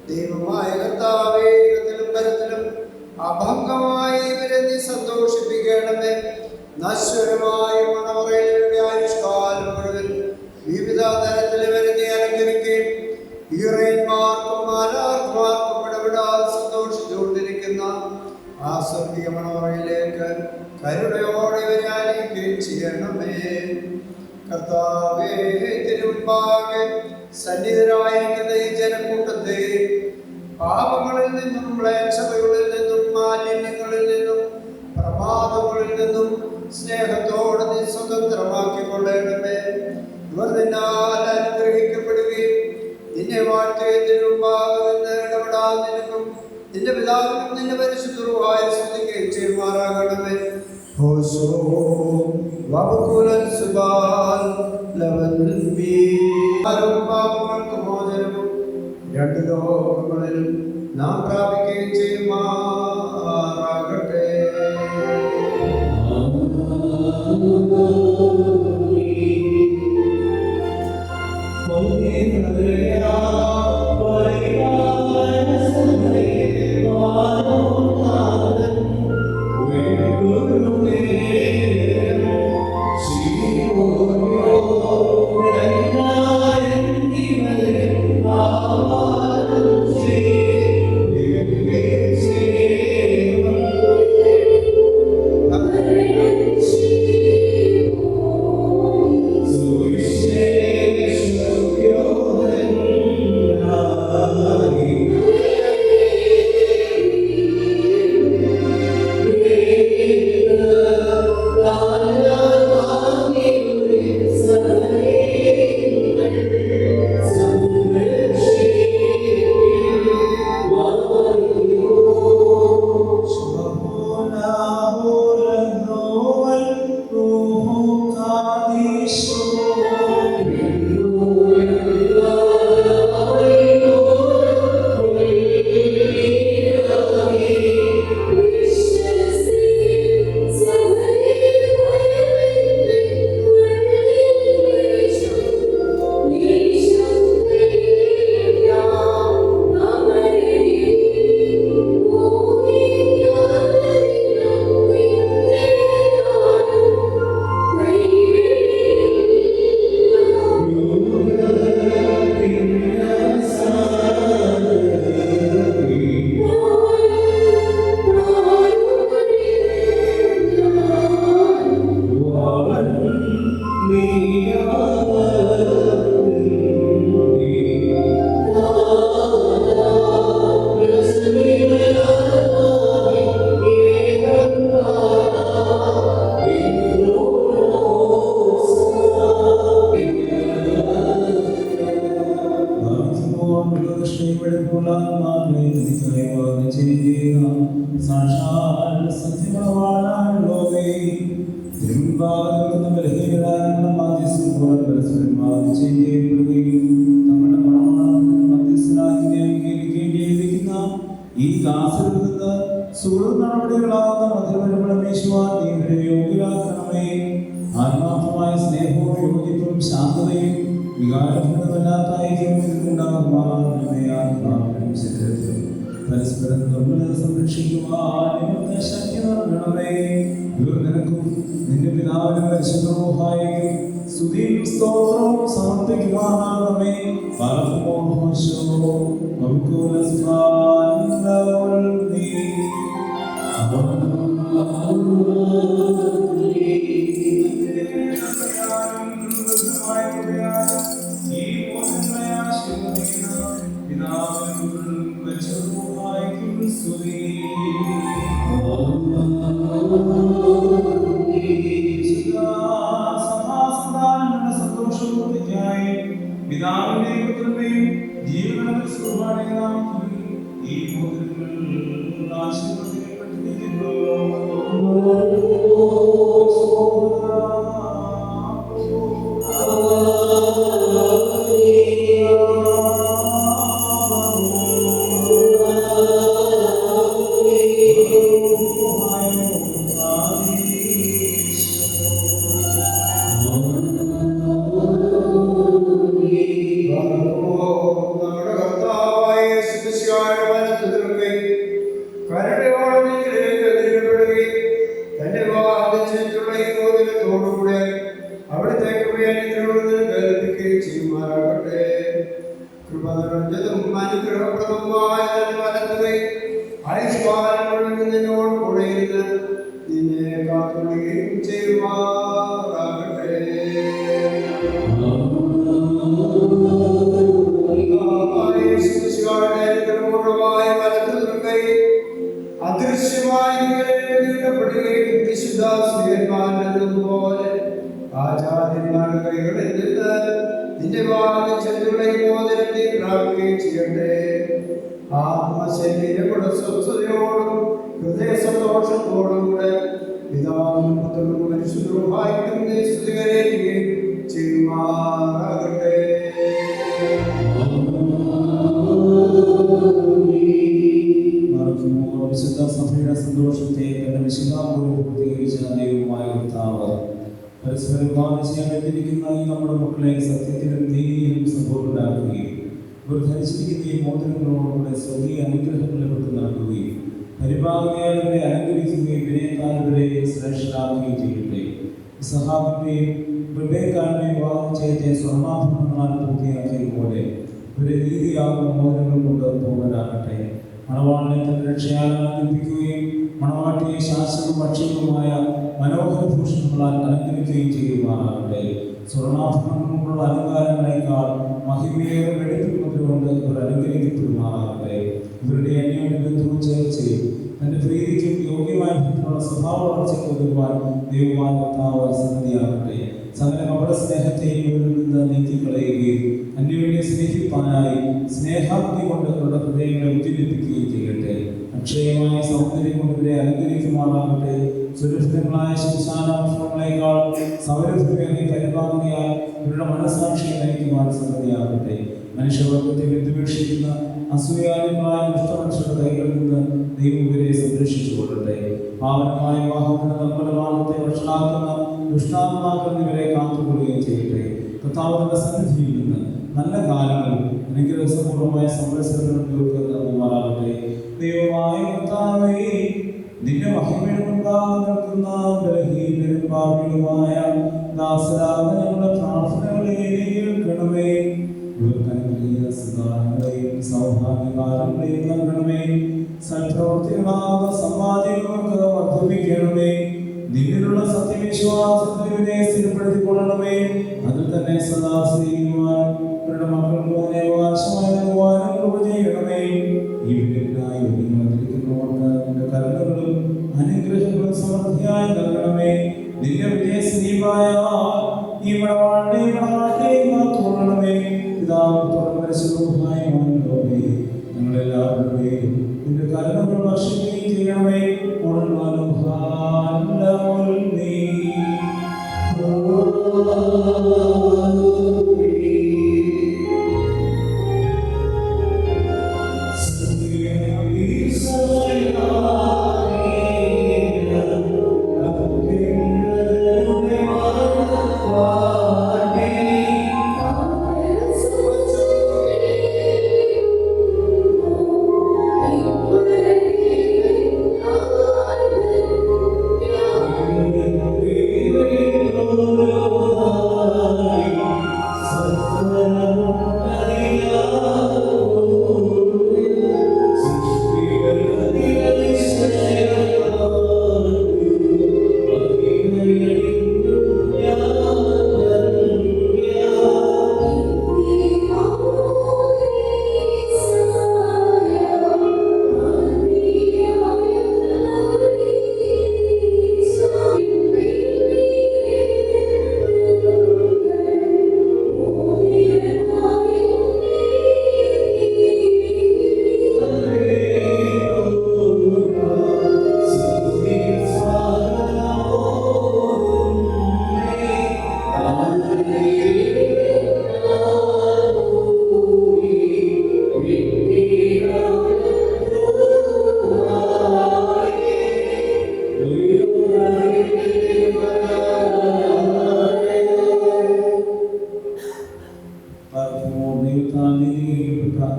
[SPEAKER 2] ദൈവമായ കർത്താവേ, ഇടത്തിലും പരത്തിലും അഭംഗമായി ഇവരെ നീ സന്തോഷിപ്പിക്കണമേ. നശ്വരമായ മണവറയുടെ ആയുഷ്കാലം മുഴുവൻ വിവിധ തരത്തിൽ ഇവരെ നീ അലങ്കരിക്കുകയും ഈറന്മാർക്കും മാലാർമാർക്കും ഇടപെടാതെ സന്തോഷിച്ചുകൊണ്ടിരിക്കുന്ന ആ സ്വർഗീയ മണവറയിലേക്ക് കരുണയോടെ ഇവരെ അണിയിക്കുകയും ചെയ്യണമേ. കർത്താവേ, തിരുമുൻപാകെ സന്നിധരായിരിക്കുന്ന ഈ ജനക്കൂട്ടത്തെ പാപങ്ങളിൽ നിന്നും മ്ലേച്ഛതകളിൽ നിന്നും മാലിന്യങ്ങളിൽ നിന്നും പ്രമാദങ്ങളിൽ നിന്നും സ്നേഹത്തോടെ നീ സ്വതന്ത്രമാക്കിക്കൊള്ളണമേ. ഇവർ നിന്നാൽ അനുഗ്രഹിക്കപ്പെടുകയും നിന്നെ വാഴ്ത്തുകയും തിരുമുൻപാകെ ഇടപെടാൻ നിനക്കും നിന്റെ പിതാവിനും നിന്റെ പരിശുദ്ധരുമായ സ്തുതിക്കുകയും ചെയ്യുമാറാകണമേ. പാപങ്ങൾക്ക് മോചനവും രണ്ട് ലോകങ്ങളിലും നാം പ്രാപിക്കുകയും ചെയ്യുമാറാകട്ടെ.
[SPEAKER 3] ഈ ദാസരിൽ നിന്ന് സുഹൃത്ത് നടപടികളാകുന്ന മധുരപരമുള്ള യോഗ്യരാക്കണമേ. ആത്മാർത്ഥമായ സ്നേഹവും യോഗ്യത്വവും ശാന്തതയും വികാരഭൂതമല്ലാത്ത ഐക്യമുണ്ടാകുമാറണമേ. ആത്മാവിനും ശരീരത്തിലും പരസ്പരം നിർമ്മലത സംരക്ഷിക്കുവാൻ ശക്തി നൽകണമേ. ഇവർ നിനക്കും നിന്റെ പിതാവിനും പരിശുദ്ധ റൂഹായിക്കും സ്തുതിയും സ്തോത്രവും സമർപ്പിക്കുവാനാകണമേ. പിതാവിന്റെയും പുത്രന്റെയും ജീവനും ഈ മോതിരങ്ങൾ ആശീർവദിക്കപ്പെട്ടിരിക്കുന്നു. പിതാവും പുത്രനും പരിശുദ്ധ റൂഹായിക്കും സ്തുതികരേറ്റുകയും ചെയ്യുമാറാകട്ടെ. ചെയ്യാനിരിക്കുന്ന ഈ നമ്മുടെ മക്കളെ സത്യത്തിലും നീതിയിലും സമ്പൂർണ്ണരാക്കുകയും ഇവർ ധരിച്ചിരിക്കുന്ന ഈ മോതിരങ്ങളോടുകൂടെ സ്വർഗീയ അനുഗ്രഹങ്ങളെ കൊണ്ട് നൽകുകയും പരിപാലനയെ അലങ്കരിക്കുകയും വിനയത്താൽ ഇവരെ ശ്രേഷ്ഠരാക്കുകയും ചെയ്യട്ടെ. സഹാബിന്റെയും റിബേക്കാന്റെയും വിവാഹം ചെയ്ത സ്വർണ്ണാഭരണങ്ങളാൽ പൂർത്തിയാക്കിയതുപോലെ ഇവരെ നീതിയാകുന്ന മോതിരങ്ങൾ കൊണ്ട് പൂർണ്ണരാകട്ടെ. മണവാളിനെ തന്റെ രക്ഷയാൽ ആനന്ദിപ്പിക്കുകയും മണവാട്ടിയെ ശാശ്വതവും അക്ഷയവുമായ മനോഹര ഭൂഷണങ്ങളാൽ അലങ്കരിക്കുകയും ചെയ്യുമാറാകട്ടെ. സ്വർണ്ണാഭരണങ്ങളുള്ള അലങ്കാരങ്ങളെക്കാൾ മഹിമയേറെ വെടിപ്പുകൊണ്ട് ഇവർ അലങ്കരിക്കപ്പെടുമാറാകട്ടെ. ഇവരുടെ അന്യോന്യ ബന്ധവും ചേർച്ചയും തന്റെ പ്രീതിക്കും യോഗ്യമായ ബന്ധമുള്ള സ്വഭാവ വളർച്ചയ്ക്ക് ഒതുക്കുവാൻ ദൈവമായ കർത്താവ് സന്നദ്ധിയാകട്ടെ. സകല കപട സ്നേഹത്തെയും ഇവരിൽ നിന്ന് നീക്കിക്കളയുകയും അന്യോന്യം സ്നേഹിപ്പാനായി സ്നേഹാഗ്നി കൊണ്ട് അവരുടെ ഹൃദയങ്ങളെ ഉദ്ദീപിപ്പിക്കുകയും ചെയ്യട്ടെ. അക്ഷയമായ സൗന്ദര്യം കൊണ്ട് ഇവരെ അലങ്കരിക്കുമാറാകട്ടെ. സുരക്ഷിതങ്ങളായ ശിശാനാഭരണങ്ങളെക്കാൾ സൗരഭ്യമേറിയ പരിപാലനയാൽ ഇവരുടെ മനസ്സാക്ഷിയെ നയിക്കുവാൻ സന്നദ്ധിയാകട്ടെ. മനുഷ്യവർഗത്തെ വിദ്വേഷിക്കുന്ന അസൂയാലുകളായ ദുഷ്ടമനുഷ്യരുടെ കൈകളിൽ നിന്ന് ദൈവം ഇവരെ സംരക്ഷിച്ചു കൊള്ളട്ടെ. പാവനമായ വിവാഹത്തിന് നിർമ്മലമാർഗത്തെ വഷളാക്കുന്ന ദുഷ്ടാത്മാക്കൾ ഇവരെ കാത്തുകൊള്ളുകയും ചെയ്യട്ടെ. കർത്താവിന്റെ സന്നിധിയിൽ നിന്ന് നല്ല കാലങ്ങൾ അനുഗ്രഹപൂർവമായ സംരക്ഷണം ഇവർക്ക് നൽകുമാറാകട്ടെ. ദൈവമായ കർത്താവേ, നിന്റെ മഹിമയുണ്ടാകാൻ നിൽക്കുന്ന ബലഹീനരും പാപികളുമായ ദാസരായ ഞങ്ങളുടെ പ്രാർത്ഥനകളെ കേൾക്കണമേ. ഇവർക്ക് അനുഗ്രഹീത സദാനങ്ങളെയും സൗഭാഗ്യകാലങ്ങളെയും നൽകണമേ. സൽപ്രവൃത്തികളാകുന്ന സമ്പാദ്യങ്ങൾക്ക് വർദ്ധിപ്പിക്കണമേ. നിന്നിലുള്ള സത്യവിശ്വാസത്തിൽ ഇവരെ സ്ഥിരപ്പെടുത്തിക്കൊള്ളണമേ. അതിൽ തന്നെ സദാ സ്നേഹിക്കുവാൻ ഇവരുടെ മക്കൾക്ക് അതിനെ അവകാശമായി നൽകുവാനും കൃപ ചെയ്യണമേ. ഇവരിലായി ഒരുങ്ങിവന്നിരിക്കുന്നവർക്ക് നിന്റെ കരുണകളും അനുഗ്രഹങ്ങളും സമൃദ്ധിയായി നൽകണമേ. നിന്റെ വിജയസ്നേഹിയായ ഈ മണവാളനെയും കാത്തുകൊള്ളണമേ. പിതാവും പരിശുദ്ധവുമായ ഞങ്ങളെല്ലാവരുടെയും നിന്റെ കരുണകൾ വർഷിക്കുകയും ചെയ്യണമേ.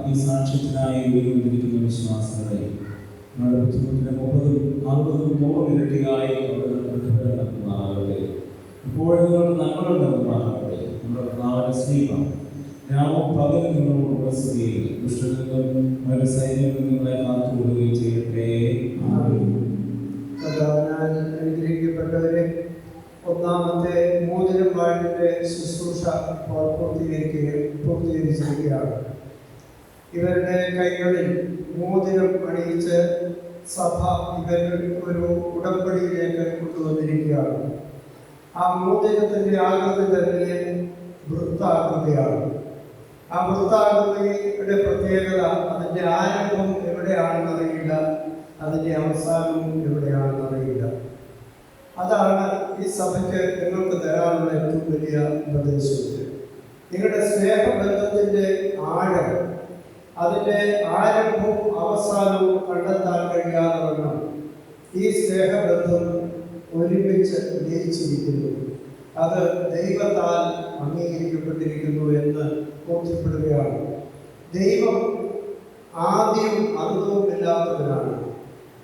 [SPEAKER 3] ഈ സാക്ഷ്യത്തിനായി ഒരുങ്ങിയിരിക്കുന്ന വിശ്വാസങ്ങളെ നമ്മുടെ ബുദ്ധിമുട്ടിന്റെ 30-60 ഇരട്ടിയായി പ്രതിഫലമാകട്ടെ. ഇപ്പോഴും നമ്മളുടെ ഉണ്ടാകട്ടെ. നമ്മുടെ നാളെ സ്നേഹം രാമം പകലും നിങ്ങളോട് സ്ഥിതിയിൽ ദുഷ്ടങ്ങളും അവരുടെ സൈന്യങ്ങൾ നിങ്ങളെ കാത്തുകൊള്ളുകയും ചെയ്യട്ടെ.
[SPEAKER 2] അനുഗ്രഹിക്കപ്പെട്ടവരെ, ഒന്നാമത്തെ മോതിരം വാഴിന്റെ ശുശ്രൂഷ ഇപ്പോൾ പൂർത്തീകരിച്ചിരിക്കുകയാണ്. ഇവരുടെ കൈകളിൽ മോതിരം അണിയിച്ച് സഭ ഇവരിൽ ഒരു ഉടമ്പടിയിലേക്ക് കൊണ്ടുവന്നിരിക്കുകയാണ്. ആ മോതിരത്തിൻ്റെ ആകൃതി തന്നെ വൃത്താകൃതിയാണ്. ആ വൃത്താകൃതിയുടെ പ്രത്യേകത അതിൻ്റെ ആരംഭം എവിടെയാണെന്നറിയില്ല, അതിൻ്റെ അവസാനവും എവിടെയാണെന്നറിയില്ല. അതാണ് ഈ സഭയ്ക്ക് നിങ്ങൾക്ക് തരാനുള്ള ഏറ്റവും വലിയ ഉപദേശം. നിങ്ങളുടെ സ്നേഹബന്ധത്തിൻ്റെ ആഴം, അതിൻ്റെ ആരംഭവും അവസാനവും കണ്ടെത്താൻ കഴിയാതെ വണ്ണം ഈ സ്നേഹബന്ധം ഒരുമിച്ച് ലയിച്ചിരിക്കുന്നു. അത് ദൈവത്താൽ അംഗീകരിക്കപ്പെട്ടിരിക്കുന്നു എന്ന് ബോധ്യപ്പെടുകയാണ്. ദൈവം ആദ്യം അന്തവും ഇല്ലാത്തവനാണ്.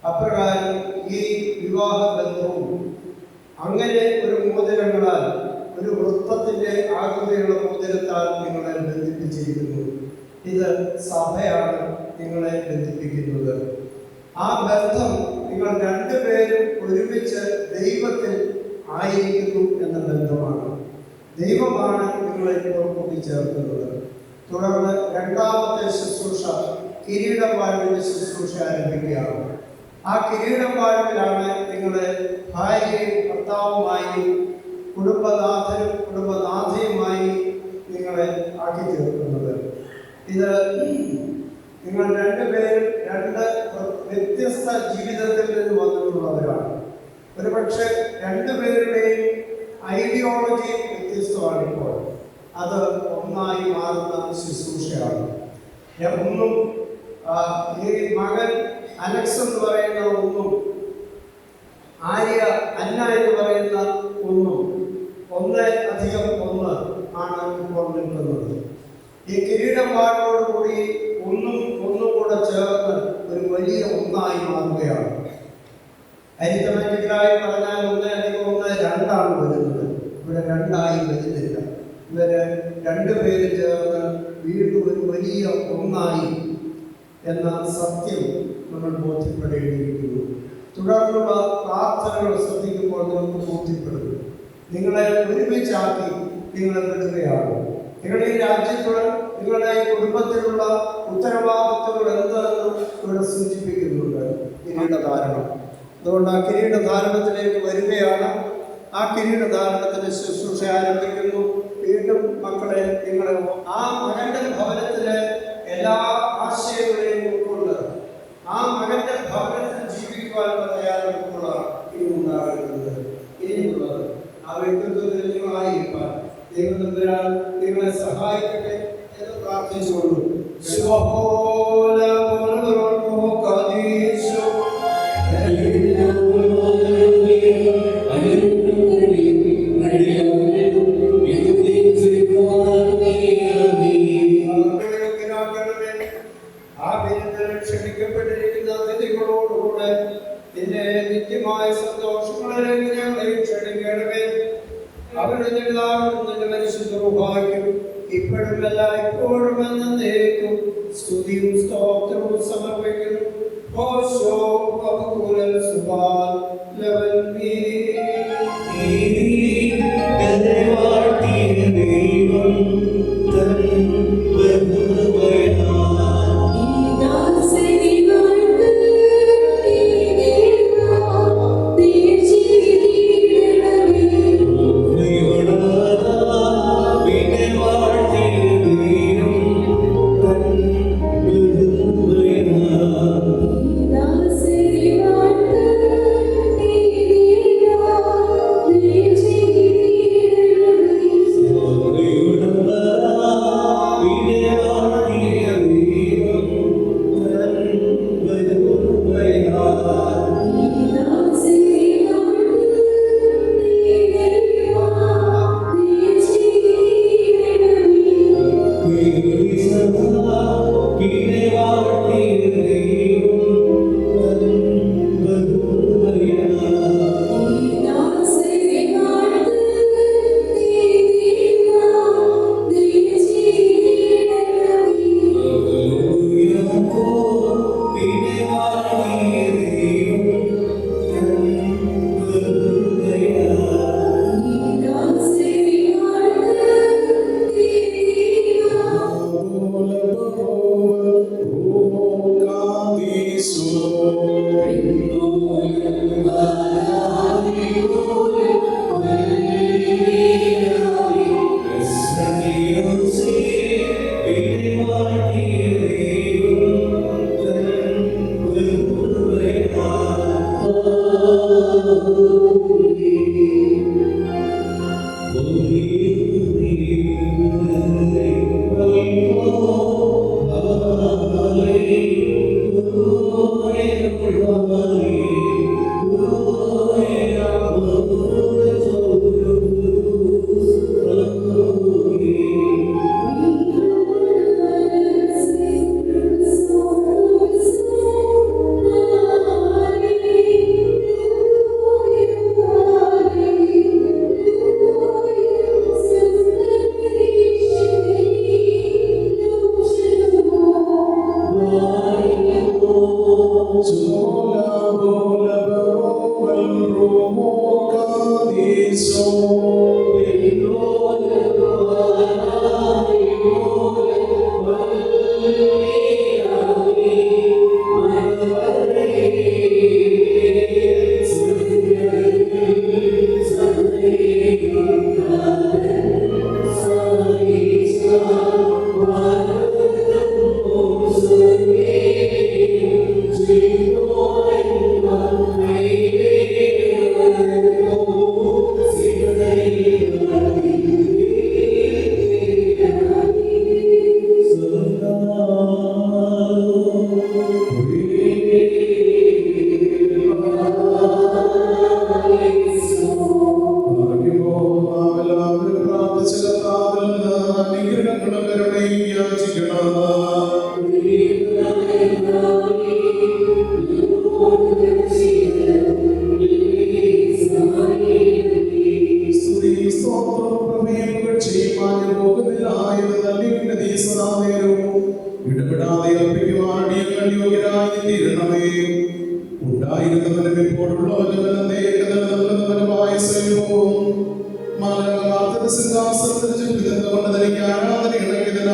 [SPEAKER 2] അപ്രകാരം ഈ വിവാഹ ബന്ധവും അങ്ങനെ ഒരു മോതിരങ്ങളാൽ, ഒരു വൃത്തത്തിന്റെ ആകൃതിയുള്ള മോതിരത്താൽ നിങ്ങളെ ബന്ധിപ്പിച്ചിരിക്കുന്നു. ഇത് സഭയാണ് നിങ്ങളെ ബന്ധിപ്പിക്കുന്നത്. ആ ബന്ധം നിങ്ങൾ രണ്ടുപേരും ഒരുമിച്ച് ദൈവത്തിൽ ആയിരിക്കുന്നു എന്ന ബന്ധമാണ്. ദൈവമാണ് നിങ്ങളെ ഇപ്പോൾ കൂട്ടിച്ചേർക്കുന്നത്. തുടർന്ന് രണ്ടാമത്തെ ശുശ്രൂഷ കിരീടം വാഴുവിന്റെ ശുശ്രൂഷ ആരംഭിക്കുകയാണ്. ആ കിരീടം വാഴുവിലാണ് നിങ്ങളെ ഭാര്യയും ഭർത്താവുമായി, കുടുംബനാഥനും കുടുംബനാഥയുമായി നിങ്ങളെ ആക്കി തീർക്കുന്നത്. ഇത് നിങ്ങൾ രണ്ടുപേരും രണ്ട് വ്യത്യസ്ത ജീവിതത്തിൽ നിന്ന് വന്നിട്ടുള്ളവരാണ്. ഒരുപക്ഷെ രണ്ടുപേരുടെയും ഐഡിയോളജി വ്യത്യസ്തമാണ്. ഇപ്പോൾ അത് ഒന്നായി മാറുന്ന ശുശ്രൂഷയാണ്. ഒന്നും ഈ മകൻ അലക്സ് എന്ന് പറയുന്ന ഒന്നും ആര്യ അന്ന എന്ന് പറയുന്ന ഒന്നും, ഒന്ന് അധികം ഒന്ന് ആണ് ഇപ്പോൾ നിൽക്കുന്നത്. ഈ കിരീടം വാഴോടുകൂടി ഒന്നും കൂടെ ചേർന്ന് ഒരു വലിയ ഒന്നായി മാറുകയാണ്. അരിത്തമെറ്റിക്കലായി പറഞ്ഞാൽ 1+1 2 വരുന്നത്. ഇവിടെ 2 വരുന്നില്ല. ഇവര് രണ്ടുപേരും ചേർന്ന് വീണ്ടും ഒരു വലിയ ഒന്നായി എന്ന സത്യം നമ്മൾ ബോധ്യപ്പെടേണ്ടിയിരിക്കുന്നു. തുടർന്നുള്ള പ്രാർത്ഥനകൾ ശ്രദ്ധിക്കുമ്പോൾ നമുക്ക് ബോധ്യപ്പെടുന്നു. നിങ്ങളെ ഒരുമിച്ചാക്കി നിങ്ങളെ വിടുകയാണ്. നിങ്ങളുടെ ഈ രാജ്യത്തുള്ള നിങ്ങളുടെ കുടുംബത്തിലുള്ള ഉത്തരവാദിത്വങ്ങൾ എന്താണെന്ന് ഇവിടെ സൂചിപ്പിക്കുന്നുണ്ട്. കിരീടധാരണം. അതുകൊണ്ട് ആ കിരീടധാരണത്തിലേക്ക് വരികയാണ്. ആ കിരീടധാരണത്തിന്റെ ശുശ്രൂഷ ആരംഭിക്കുന്നു. വീണ്ടും മക്കളെ, നിങ്ങളെ ആ മകന്റെ ഭവനത്തിലെ എല്ലാ ആശയങ്ങളെയും ഉൾക്കൊണ്ട് ആ മകന്റെ ഭവനത്തിൽ ജീവിക്കുവാനുള്ള തയ്യാറെടുപ്പുകളാണ് ഇനി ഉണ്ടാകുന്നത്. ഇനിയുള്ളത് ആ വ്യക്തിത്വത്തിൽ നിങ്ങളായിരിക്കാൻ ദൈവം തമ്പുരാൻ നിങ്ങളെ സഹായിക്കട്ടെ എന്ന് പ്രാർത്ഥിച്ചുകൊള്ളു. ക്ഷണിക്കപ്പെട്ടിരിക്കുന്ന അതിഥികളോടുകൂടെ നിന്റെ നിത്യമായ സന്തോഷങ്ങളിലേക്ക് ഞങ്ങളെ ക്ഷണിക്കണമേ. അവരുടെ എല്ലാവരും നിന്റെ പരിശുദ്ധ ഭാഗ്യം ഇപ്പോഴും എല്ലായ്പ്പോഴും എന്നേക്കും സ്തുതിയും സ്തോത്രവും സമർപ്പിക്കുന്നു.
[SPEAKER 1] Thank you.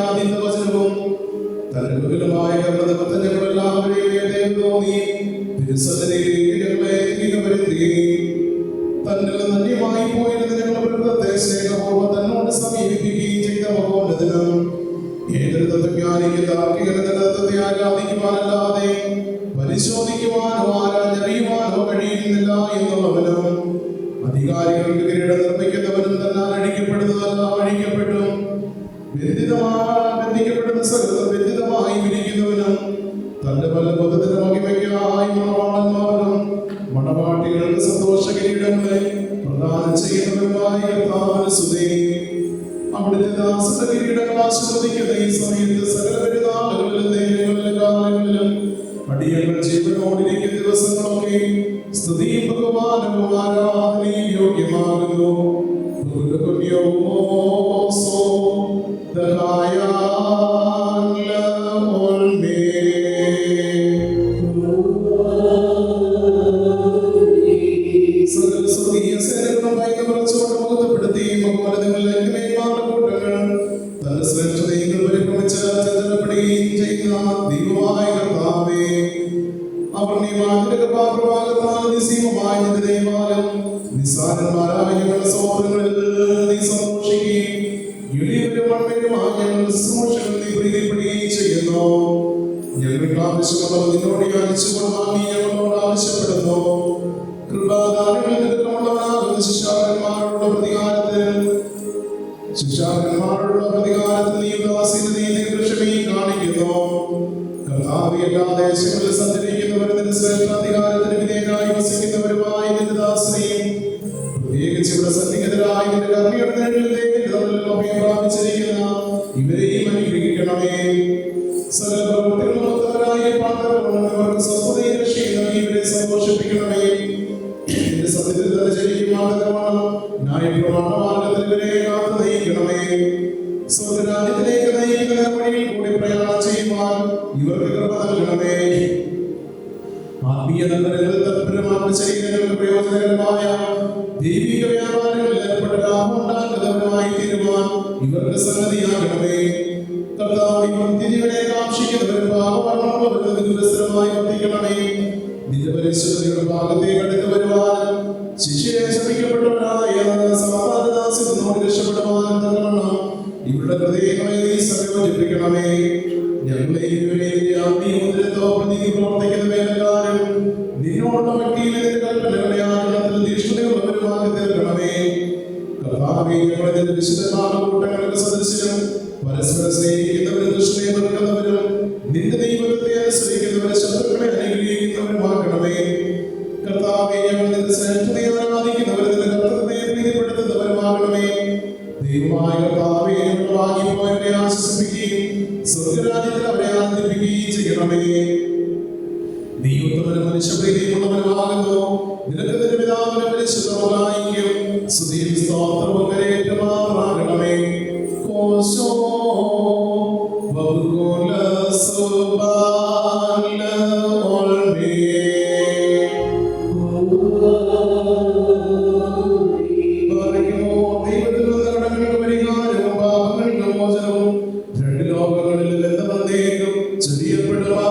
[SPEAKER 4] ആദ്യത്തെ വചനവും തന്റെ വിപുലമായ കർമ്മത്തെ ഞങ്ങളെല്ലാവരെയും ദൈവം തോന്നി തിരുസന്നിധിയിലേക്ക് ഞങ്ങളെ തിരികെ വരുത്തി. തന്നിൽ ധന്യമായി പോയിരുന്ന ഞങ്ങളുടെ പ്രകൃതത്തെ സ്നേഹപൂർവ്വം തന്നോട് സമീപിക്കുകയും ചെയ്ത മഹോന്നതനും ഏതൊരു തത്വജ്ഞാനിക്ക് താർക്കികത്തെ ആരാധിക്കുവാനല്ലാതെ പരിശോധിക്കുവാനോ ആരാഞ്ഞറിയുവാനോ കഴിയുന്നില്ല എന്നുള്ളവനും അധികാരികൾക്ക് കിരീടം നിർമ്മിക്കുന്നവനും തന്നെ അഴിക്കപ്പെടുന്നതെല്ലാം അഴിക്കപ്പെട്ടു ബന്ധിക്കപ്പെടുന്ന സകലം ബന്ധിതമായി വിരിക്കുന്നവനും തന്റെ പല പദത്തിന്റെ മഹിമയ്ക്കായി മണവാളന്മാർക്കും മണവാട്ടികൾക്ക് സന്തോഷ കിരീടങ്ങളെ പ്രദാനം ചെയ്യുന്നവരുമായ കർത്താവിന് സ്തുതി. അവിടുത്തെ ദാസന്റെ കിരീടങ്ങൾ ആശീർവദിക്കുന്ന ഈ സമയത്ത് സകല പെരുന്നാളുകളിലും നേരങ്ങളിലും കാലങ്ങളിലും അടിയങ്ങൾ ജീവനോടിരിക്കുന്ന ദിവസങ്ങളൊക്കെ സ്തുതിയും ബഹുമാനവും ആരാധനയും യോഗ്യമാകുന്നു. തന്റെ ശ്രേഷ്ഠതയിൽ പരിഭ്രമിച്ച് ചഞ്ചലപ്പെടുകയും ചെയ്യുന്ന ദൈവമായ കർത്താവേ, നിസ്സാരന്മാരായ ഞങ്ങളുടെ സഹോദരങ്ങളിൽ നീ സന്തോഷിക്കുകയും നീ പ്രീതിപ്പെടുകയും ചെയ്യുന്നു. ഞങ്ങൾക്ക് ആവശ്യമുള്ളവ നിന്നോട് യാചിച്ചുകൊള്ളാൻ നീ ഞങ്ങളോട് ആവശ്യപ്പെടുന്നു. കൃപാദാനങ്ങളിൽ നിൽക്കമുള്ളവനാകുന്ന ശിക്ഷാകന്മാരുടെ പ്രതികാരത്തിൽ നീ ഉദാസീനതയും ക്ഷമയും കാണിക്കുന്നു. കർത്താവേ, എല്ലാ ദേശങ്ങളിൽ സഞ്ചരിക്കുന്നവരും നിന്റെ ശ്രേഷ്ഠാധികാരത്തിന് വിധേയനായി വസിക്കുന്നവരുമായി നിന്റെ ദാസനെയും പ്രത്യേകിച്ച് ഇവിടെ സന്നിഹിതരായി നിന്റെ കരുണയുടെ നിഴലിൽ പ്രാപിച്ചിരിക്കുന്ന ഇവരെയും അനുഗ്രഹിക്കണമേ. സകല പ്രവൃത്തികളുള്ളവരായ പാണ്ഡവർക്ക് സ്വസ്ഥതയും രക്ഷയും ഇവരെ സന്തോഷിപ്പിക്കണമേ. നിന്റെ സത്യത്തിൽ തന്നെ ജനിക്കുമാകണം ന്യായപ്രമാണമാർഗത്തിൽ ഇവരെ കാത്തു നയിക്കണമേ. സ്വർഗരാജ്യത്തിലേക്ക് നയിക്കുന്ന വഴിയിൽ കൂടി പ്രയാണം ചെയ്യുവാൻ ഇവർക്ക് കൃപ നൽകണമേ. ആത്മീയ തൽപരമാർന്ന ശരീരങ്ങൾക്ക് പ്രയോജനകരമായ ദൈവിക വ്യാപാരങ്ങളിൽ ഏർപ്പെട്ട ലാഭം ഉണ്ടാക്കുന്നവരുമായി തീരുവാൻ ഇവർക്ക് സംഗതിയാകണമേ. കർത്താവ് നിത്യജീവനെ കാക്ഷിക്കുന്നവരും പാപമരണമുള്ളവരും ദുരസ്ഥരമായി വർദ്ധിക്കണമേ. നിന്റെ പരിശുദ്ധയുടെ ഭാഗത്തേക്ക് അടുത്ത് വരുവാനും ശിഷ്യരെ ശമിക്കപ്പെട്ടവരായ സമാധാനദാസ്യത്തിനോട് രക്ഷപ്പെടുവാനും തരണം ഇവരുടെ ഹൃദയങ്ങളെ നീ സംയോജിപ്പിക്കണമേ. ഞങ്ങളെ ആത്മീയമുദ്രത്തോ പ്രതി പ്രവർത്തിക്കുന്ന വേലക്കാരും നിന്നോടുള്ള ഭക്തിയിൽ നിന്റെ കൽപ്പനകളെ ആചരണത്തിൽ തീക്ഷ്ണതയുള്ളവരുമാക്കി തീർക്കണമേ. കർത്താവേ, ഞങ്ങളെ നിന്റെ വിശുദ്ധമായ കൂട്ടങ്ങൾക്ക് സദൃശരും പരസ്പരം സ്നേഹിക്കുന്നവരും ദുഷ്ടനെ വെറുക്കുന്നവരും നിന്റെ ദൈവത്തെ അനുസരിക്കുന്നവരെ ശത്രുക്കളെ അനുഗ്രഹിക്കുന്നവരുമാക്കണമേ. കർത്താവേ, ഞങ്ങൾ നിന്റെ ശ്രേഷ്ഠതയെ ആരാധിക്കുന്നവർ നിന്റെ കർത്തൃത്വത്തെ പ്രീതിപ്പെടുത്തുന്നവരുമാകണമേ. ദൈവമായ കർത്താവേ, ഞങ്ങൾ വാങ്ങിപ്പോയവരെ ആശ്വസിപ്പിക്കുകയും സ്വർഗരാജ്യത്തിൽ അവരെ ആനന്ദിപ്പിക്കുകയും ചെയ്യണമേ. നീ ഉത്തമനും മനുഷ്യപ്രീതിയുള്ളവനുമാകുന്നു. നിനക്ക് നിന്റെ പിതാവിനെ പരിശുദ്ധമായിരിക്കും സ്തുതിയും സ്തോത്രവും കരയേറ്റുമാറാകണമേ. കോശോ വബുകുല സുബാല ഓൾമേ പറയുമോ ദൈവത്തിൽ നിന്ന് കടങ്ങൾക്ക് പരിഹാരവും പാപങ്ങൾക്ക് മോചനവും രണ്ട് ലോകങ്ങളിൽ എന്നേക്കും ചൊരിയപ്പെടുമാറാകട്ടെ.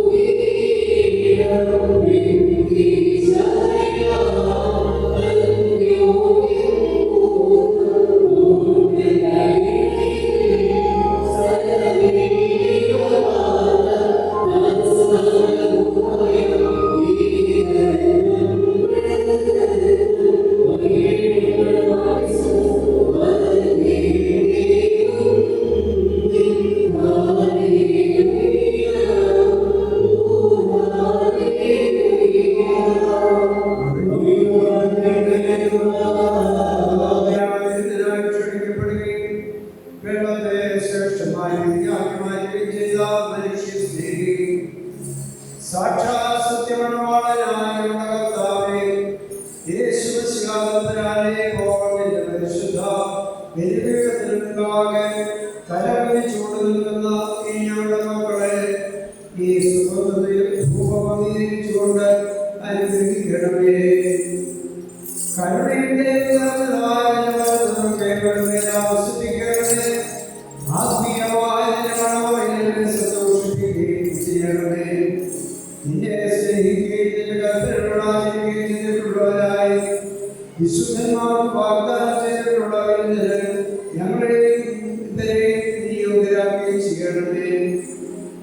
[SPEAKER 5] Hallelujah.
[SPEAKER 2] സാക്ഷാൽ സത്യമണവാളനായ കർത്താവേ, യേശുമിശിഹായെ നിന്റെ പരിശുദ്ധ ബലിപീഠത്തിന് മുൻപാകെ തലകുനിച്ചുകൊണ്ട് നിൽക്കുന്ന ഈ ഞങ്ങളുടെ മക്കളെ ഈ സുഗന്ധത്തിൽ ധൂപമീകരിച്ചുകൊണ്ട് അനുഗ്രഹിക്കണമേ. കരുണയുടെ ആസ്വദിക്കണമേ. ആത്മീയമായ സന്തോഷിപ്പിക്കുകയും ചെയ്യണമേ. നിന്നെ സ്നേഹിക്കുകയും നിന്റെ കൽപ്പനകൾ ആചരിക്കുകയും ചെയ്തിട്ടുള്ളവരായി വിശുദ്ധന്മാർക്ക് വാഗ്ദാനം ചെയ്തിട്ടുള്ളവരിൽ ഞങ്ങളെ നിയോഗരാക്കുകയും ചെയ്യണമേ.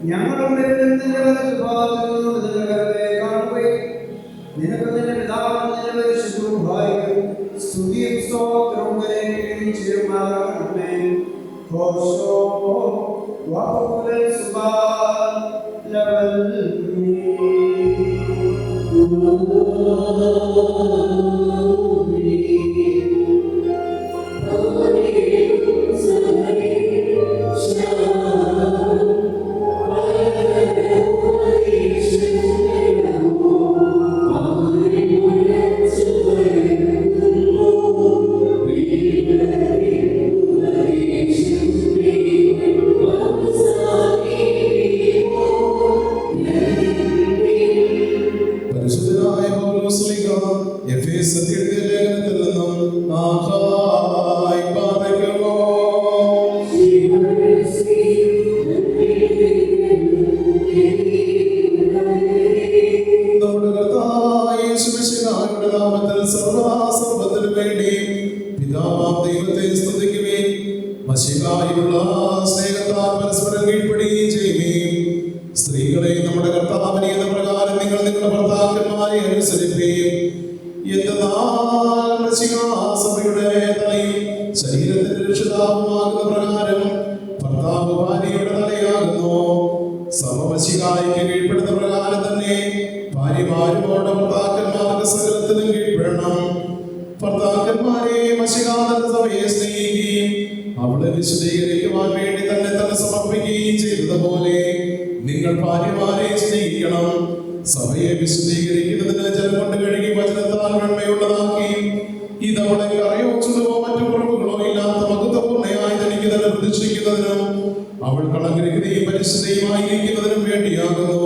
[SPEAKER 2] ഞങ്ങളും നിന്റെ ഭാഗത്തുനിന്ന് കാണുകയും നിനക്ക് നിന്റെ പിതാവിനും നിന്റെ പരിശുദ്ധരൂഹായിക്കും സ്തുതിയും സ്തോത്രവും കരയുകയും ചെയ്യുമാറാകണമേ. ഹോശോ വഖുൽ സുബ്ഹാൻ ലവൽ
[SPEAKER 4] പരിശുദ്ധനായ പൗലോസ്ലീഹ എഫേസ്യർക്ക് എഴുതിയ ലേഖനത്തിൽ നിന്നും ആഹായ് പാറയ്ക്കുമോ. നമ്മുടെ കർത്താവായ യേശുമിശിഹായുടെ നാമത്തിൽ സർവ്വത്തിനു വേണ്ടി പിതാവാം ദൈവത്തെ സ്തുതിക്കുകയും മശിഹായുള്ള സ്നേഹത്താൽ പരസ്പരം കീഴ്പ്പെടുകയും ചെയ്യുകയും സ്ത്രീകളെ നമ്മുടെ കർത്താവിനെ എന്ന പ്രകാരം നിങ്ങൾ നിങ്ങളുടെ ഭർത്താക്കന്മാരെ അനുസരിക്കുകയും എന്തെന്നാൽ മശിഹാസഭയുടെ തലയും ശരീരത്തിന്റെ രക്ഷിതാവുമാകുന്ന പ്രകാരം ഭർത്താവ് ഭാര്യയുടെ തലയാകുന്നു. സമമശിഹായിക്ക് കീഴ്പ്പെടുന്ന പ്രകാരം തന്നെ ഭാര്യമാരോട് ഭർത്താക്കന്മാർക്ക് സകലത്തിനും കീഴ്പ്പെടണം. ഭർത്താക്കന്മാരെ മശിഹാതന്റെ സഭയെ സ്നേഹിക്കുകയും അവളെ വിശുദ്ധീകരിക്കുവാൻ വേണ്ടി തന്നെ സമർപ്പിക്കുകയും ചെയ്തതുപോലെ നിങ്ങൾ ഭാര്യമാരെ സ്നേഹിക്കണം. സഭയെ വിശുദ്ധീകരിക്കുന്നതിന് ജലം കൊണ്ട് കഴുകി വചനത്താൽ വെണ്മയുള്ളതാക്കി ഇതവളെ കറയോ ചുടുവോ മറ്റു കുറവുകളോ ഇല്ലാത്ത മഹത്വപൂർണ്ണയായി തനിക്ക് തന്നെ പ്രതിഷ്ഠിക്കുന്നതിനും അവൾ കളങ്കരഹിതയും പരിശുദ്ധയുമായിരിക്കുന്നതിനും വേണ്ടിയാകുന്നു.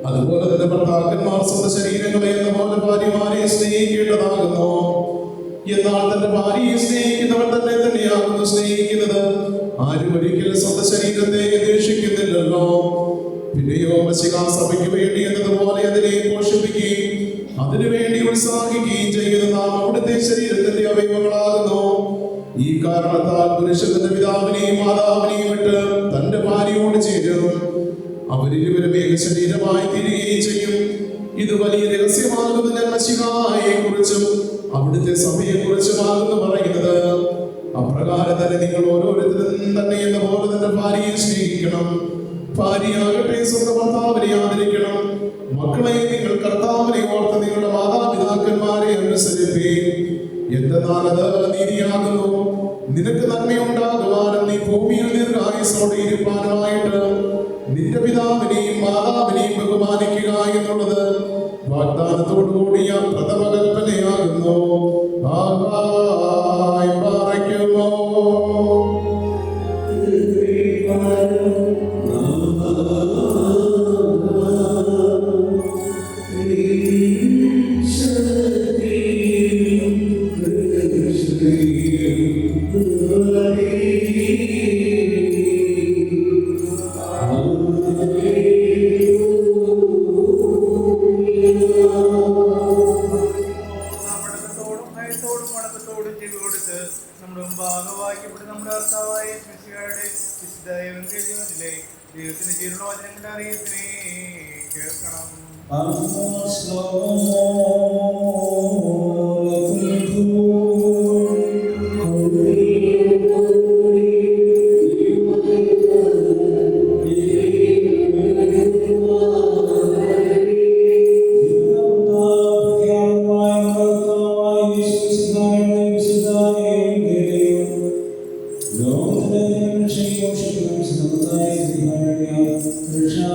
[SPEAKER 4] അതുപോലെ തന്നെ ഭർത്താക്കന്മാർ സ്വന്തം ശരീരങ്ങളെ എന്ന പോലെ ഭാര്യമാരെ സ്നേഹിക്കേണ്ടതാകുന്നു. എന്നാൽ തന്റെ ഭാര്യയെ സ്നേഹിക്കുന്നവൻ തന്നെ തന്നെയാകുന്നു സ്നേഹിക്കുന്നത്. ആരും ഒരിക്കലും സ്വന്തം ശരീരത്തെ ദ്വേഷിക്കുന്നില്ലല്ലോ. പിന്നെയോ മശിഹാ സഭയ്ക്ക് വേണ്ടി എന്നതുപോലെ അതിനെ പോഷിപ്പിക്കുകയും അതിനുവേണ്ടി ഉത്സാഹിക്കുകയും ചെയ്യുന്ന നാം അവിടുത്തെ ശരീരത്തിന്റെ അവയവങ്ങളാകുന്നു. ഈ കാരണത്താൽ പുരുഷൻ തന്റെ പിതാവിനെയും മാതാവിനെയും വിട്ട് തന്റെ ഭാര്യയോട് ചേരും, അവരിരുവരും ഏക ശരീരമായി തീരുകയും ചെയ്യും. ഇത് വലിയ രഹസ്യമാകുന്നു. ഞാൻ മശിഹായെ കുറിച്ചും അവിടുത്തെ സഭയെ കുറിച്ചുമാകുന്നു പറയുന്നത്. അപ്രകാരം തന്നെ നിങ്ങൾ ഓരോരുത്തരും തന്നെ എന്ന പോലെ തന്റെ ഭാര്യയെ സ്നേഹിക്കണം. ഭാര്യയാകട്ടെ സ്വന്തം ഭർത്താവിനെ ആദരിക്കണം. മക്കളെ, നിങ്ങൾ കർത്താവിനെ ഓർത്ത് നിങ്ങളുടെ മാതാപിതാക്കന്മാരെ അനുസരിപ്പീൻ. എന്തെന്നാൽ അത് നീതിയാകുന്നു. നിനക്ക് നന്മയുണ്ടാകുവാനും നീ ഭൂമിയിൽ ദീർഘായുസ്സോടെ ഇരുപ്പാനുമായിട്ട് നിന്റെ പിതാവിനെയും മാതാവിനെയും ബഹുമാനിക്കുക എന്നുള്ളത് വാഗ്ദാനത്തോടു കൂടിയ പ്രഥമ കൽപ്പനയാകുന്നു. ആഹായ് പാറയ്ക്കുമോ.
[SPEAKER 5] ദൈവത്തിന്റെ ജീവനോചനങ്ങളുടെ അറിയത്തിനെ കേൾക്കണം.
[SPEAKER 3] Rksha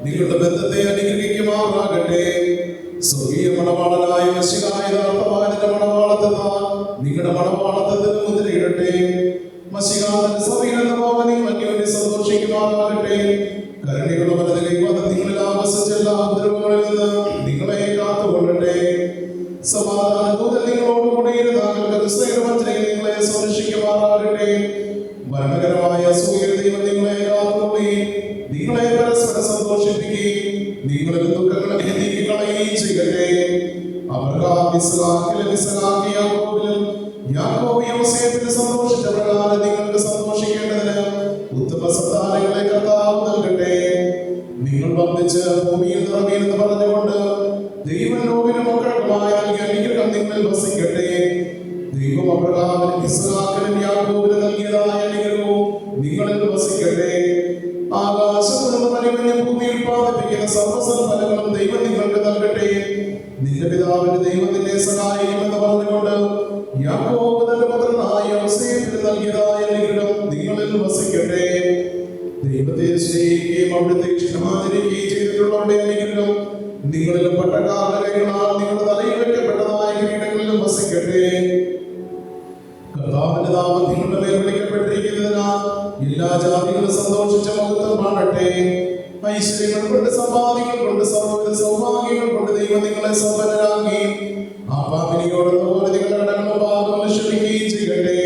[SPEAKER 4] നിങ്ങളുടെ ബന്ധത്തെ അനുഗ്രഹിക്കുമാറാകട്ടെ. സ്വർഗീയ മണവാളനായ മശിഹായ യഥാർത്ഥവാന്റെ മണവാളത്വത്താൽ നിങ്ങളുടെ മണവാളത്വത്തിന് മുദ്രയിടട്ടെ. മശിഹായുടെ സഭയിലെന്ന പോലെ നിങ്ങൾ അന്യോന്യം സന്തോഷിക്കുമാറാകട്ടെ. കരുണയുള്ള വലത് കൈവാദം നിങ്ങളിൽ ആവസിച്ച എല്ലാ ഉപദ്രവങ്ങളിൽ നിന്ന് നിങ്ങളെ കാത്തുകൊള്ളട്ടെ. സമാധാന ദൂതൻ നിങ്ങളോടുകൂടി താങ്കൾക്ക് ക്രിസ്തീയവഞ്ചനയിൽ നിങ്ങളെ സംരക്ഷിക്കുമാറാകട്ടെ. മരണകരമായ സൂര്യ ദൈവം നിങ്ങളെ കാത്തുകൊള്ളുകയും നിങ്ങളെ പരസ്പരം സന്തോഷിപ്പിക്കുകയും നിങ്ങളുടെ ദുഃഖങ്ങളെ നീക്കിക്കളയുകയും ചെയ്യട്ടെ. സന്തോഷിച്ച പ്രകാരം നിങ്ങൾക്ക് സന്തോഷിക്കേണ്ടതിന് ഉത്തമ സന്താനങ്ങളെ കർത്താവ് നൽകട്ടെ. നിങ്ങൾ വർദ്ധിച്ച് ഭൂമിയിൽ നിറമീന്ന് പറഞ്ഞുകൊണ്ട് ദൈവം ലോകിനും മക്കൾക്കുമായി നൽകിയ അനുഗ്രഹം നിങ്ങളിൽ വസിക്കട്ടെ. ദൈവം അബ്രഹാമിനും ഇസ്ഹാക്കിനും യാക്കോബിനും നൽകിയതായ അനുഗ്രഹവും നിങ്ങളിൽ വസിക്കട്ടെ. ആകാശത്ത് നിന്ന് മലിമഞ്ഞ ഭൂമിയിൽ ഉത്പാദിപ്പിക്കുന്ന സർവ്വസൽഫലങ്ങളും ദൈവം നിങ്ങൾക്ക് നൽകട്ടെ. നിന്റെ പിതാവിന്റെ ദൈവം നിന്നെ സഹായിക്കുമെന്ന് പറഞ്ഞുകൊണ്ട് യാക്കോബ് തന്റെ പുത്രനായ യോസേഫിന് നൽകിയതായ അനുഗ്രഹം നിങ്ങളിൽ വസിക്കട്ടെ. ദൈവത്തെ സ്നേഹിക്കുകയും അവിടുത്തെ ഇഷ്ടമാചരിക്കുകയും ചെയ്തിട്ടുള്ളവരുടെ അനുഗ്രഹം നിങ്ങളിലും പട്ടക്കാരുടെ കൈകളാൽ നിങ്ങളുടെ തലയിൽ വെക്കപ്പെട്ടതായ കിരീടങ്ങളിലും വസിക്കട്ടെ. കർത്താവിന്റെ നാമം നിങ്ങളുടെ മേൽ വിളിക്കപ്പെട്ടിരിക്കുന്നതിനാൽ എല്ലാ ജാതികളും സന്തോഷിച്ച മഹത്വം പാടട്ടെ. ഐശ്വര്യങ്ങൾ കൊണ്ട് സമ്പാദികൾ കൊണ്ട് സർവ്വവിധ സൗഭാഗ്യങ്ങൾ കൊണ്ട് ദൈവം നിങ്ങളെ സമ്പന്നരാക്കി ആ പാപിനിയോടുള്ള പോലെ നിങ്ങളുടെ കടങ്ങളും പാപങ്ങളും ക്ഷമിക്കുകയും ചെയ്യട്ടെ.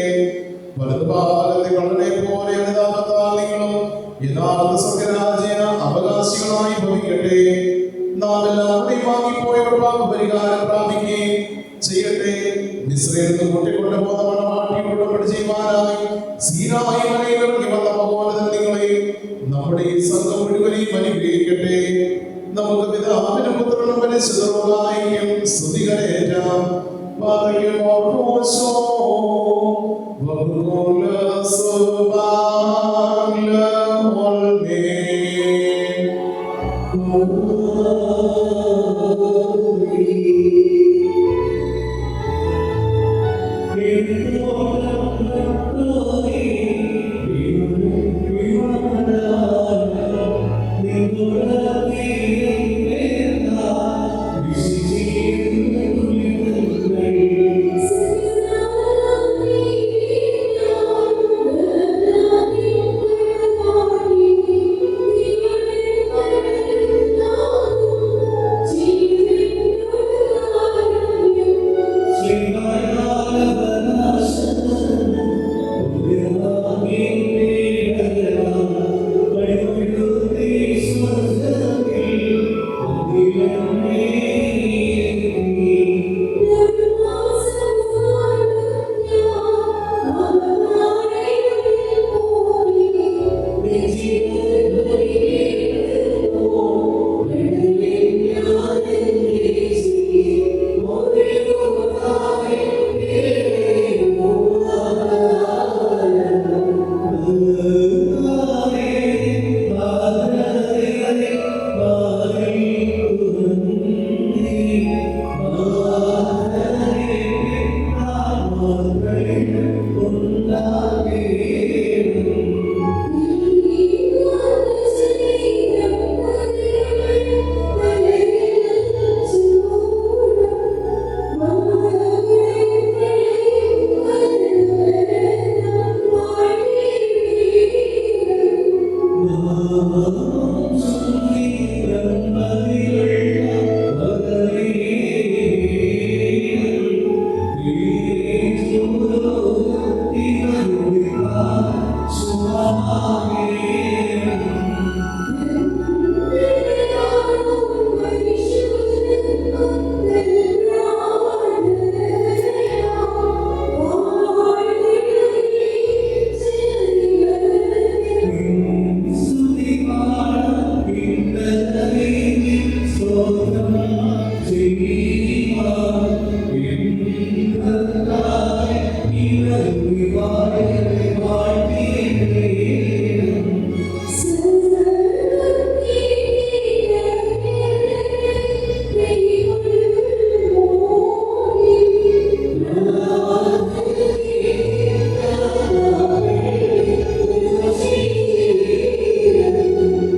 [SPEAKER 4] വലതു ഭാഗത്തെ കള്ളനെ പോലെ അനുതാപത്താൽ നിങ്ങളും യഥാർത്ഥ സ്വർഗരാജ്യ അവകാശികളായി ഭവിക്കട്ടെ. നാം എല്ലാവരുടെയും വാങ്ങിപ്പോയവർ പാപപരിഹാരം പ്രാപിക്കുകയും ചെയ്യട്ടെ. മിസ്രയിൽ നിന്ന് കൂട്ടിക്കൊണ്ടുപോകുന്ന മണവാട്ടിയോട് ഉടമ്പടി ചെയ്യുവാനായി സീനായി മലയിൽ ഇറങ്ങി വന്ന ഭഗവാനൻ നിങ്ങളെയും നമ്മുടെ ഈ സംഘം മുഴുവനെയും അനുഗ്രഹിക്കട്ടെ. നമുക്ക് പിതാവിനും പുത്രനും പരിശുദ്ധരുമായും സ്തുതികരേറ്റാം.
[SPEAKER 1] Thank you.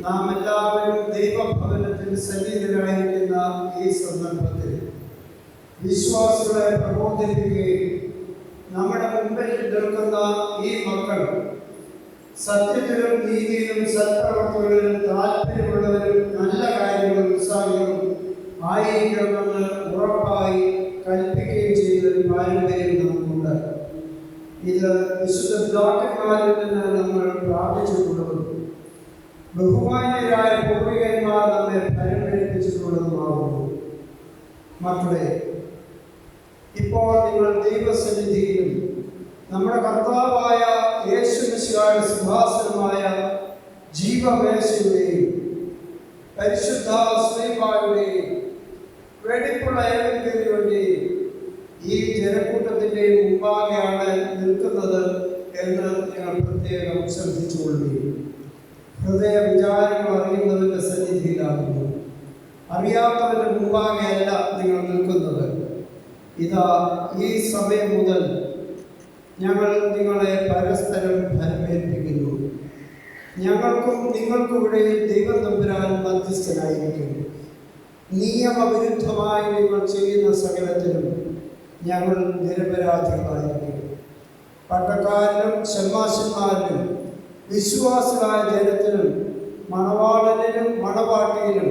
[SPEAKER 2] നാം എല്ലാവരും ദൈവഭവനത്തിൽ സന്നിഹിതരായിരിക്കുന്ന ഈ സന്ദർഭത്തിൽ വിശ്വാസികളെ പ്രബോധിപ്പിക്കുകയും നമ്മുടെ മുമ്പിൽ നിൽക്കുന്ന ഈ മക്കൾ സത്യത്തിലും നീതിയിലും സത്പ്രവർത്തികളിലും താല്പര്യമുള്ളവരും നല്ല കാര്യങ്ങളും ഉത്സാഹികളും ആയിരിക്കണമെന്ന് ഉറപ്പായി കൽപ്പിക്കുകയും ചെയ്തൊരു പാരമ്പര്യം നമുക്കുണ്ട്. ഇത് വിശുദ്ധ പിതാക്കന്മാരിൽ നിന്ന് നമ്മൾ പ്രാർത്ഥിച്ചിട്ടുള്ളതും ബഹുമാന്യരായ പൂർവികന്മാർ നമ്മെ പരിപാലിപ്പിച്ചിട്ടുള്ളതുമാകുന്നു. മക്കളെ, ഇപ്പോൾ നിങ്ങൾ ദൈവസന്നിധിയിലും നമ്മുടെ കർത്താവായ യേശു മിശിഹായുടെ സിംഹാസനമായ ജീവമേശയുടെയും പരിശുദ്ധ ശ്രീമായുടെയും വെടിപ്പുള്ള ഏകന്റെയും ഈ ജനക്കൂട്ടത്തിൻ്റെയും മുമ്പാകെയാണ് നിൽക്കുന്നത് എന്ന് നിങ്ങൾ പ്രത്യേകം ശ്രദ്ധിച്ചുകൊള്ളുകയും ഹൃദയ വിചാരങ്ങൾ അറിയുന്നതിൻ്റെ സന്നിധിയിലാകുന്നു. അറിയാത്തവൻ്റെ മുമ്പാകെയല്ല നിങ്ങൾ നിൽക്കുന്നത്. ഇതാ ഈ സമയം മുതൽ ഞങ്ങൾ നിങ്ങളെ പരസ്പരം ഫലമേൽപ്പിക്കുന്നു. ഞങ്ങൾക്കും നിങ്ങൾക്കും ഇടയിൽ ദൈവം തമ്പുരാൻ മധ്യസ്ഥനായിരിക്കും. നിയമവിരുദ്ധമായി നിങ്ങൾ ചെയ്യുന്ന സകലത്തിലും ഞങ്ങൾ നിരപരാധികളായിരിക്കും. പട്ടക്കാരനും ഷമ്മാശന്മാരിലും വിശ്വാസികളായ ജനത്തിനും മണവാളനിലും മണവാട്ടിയിലും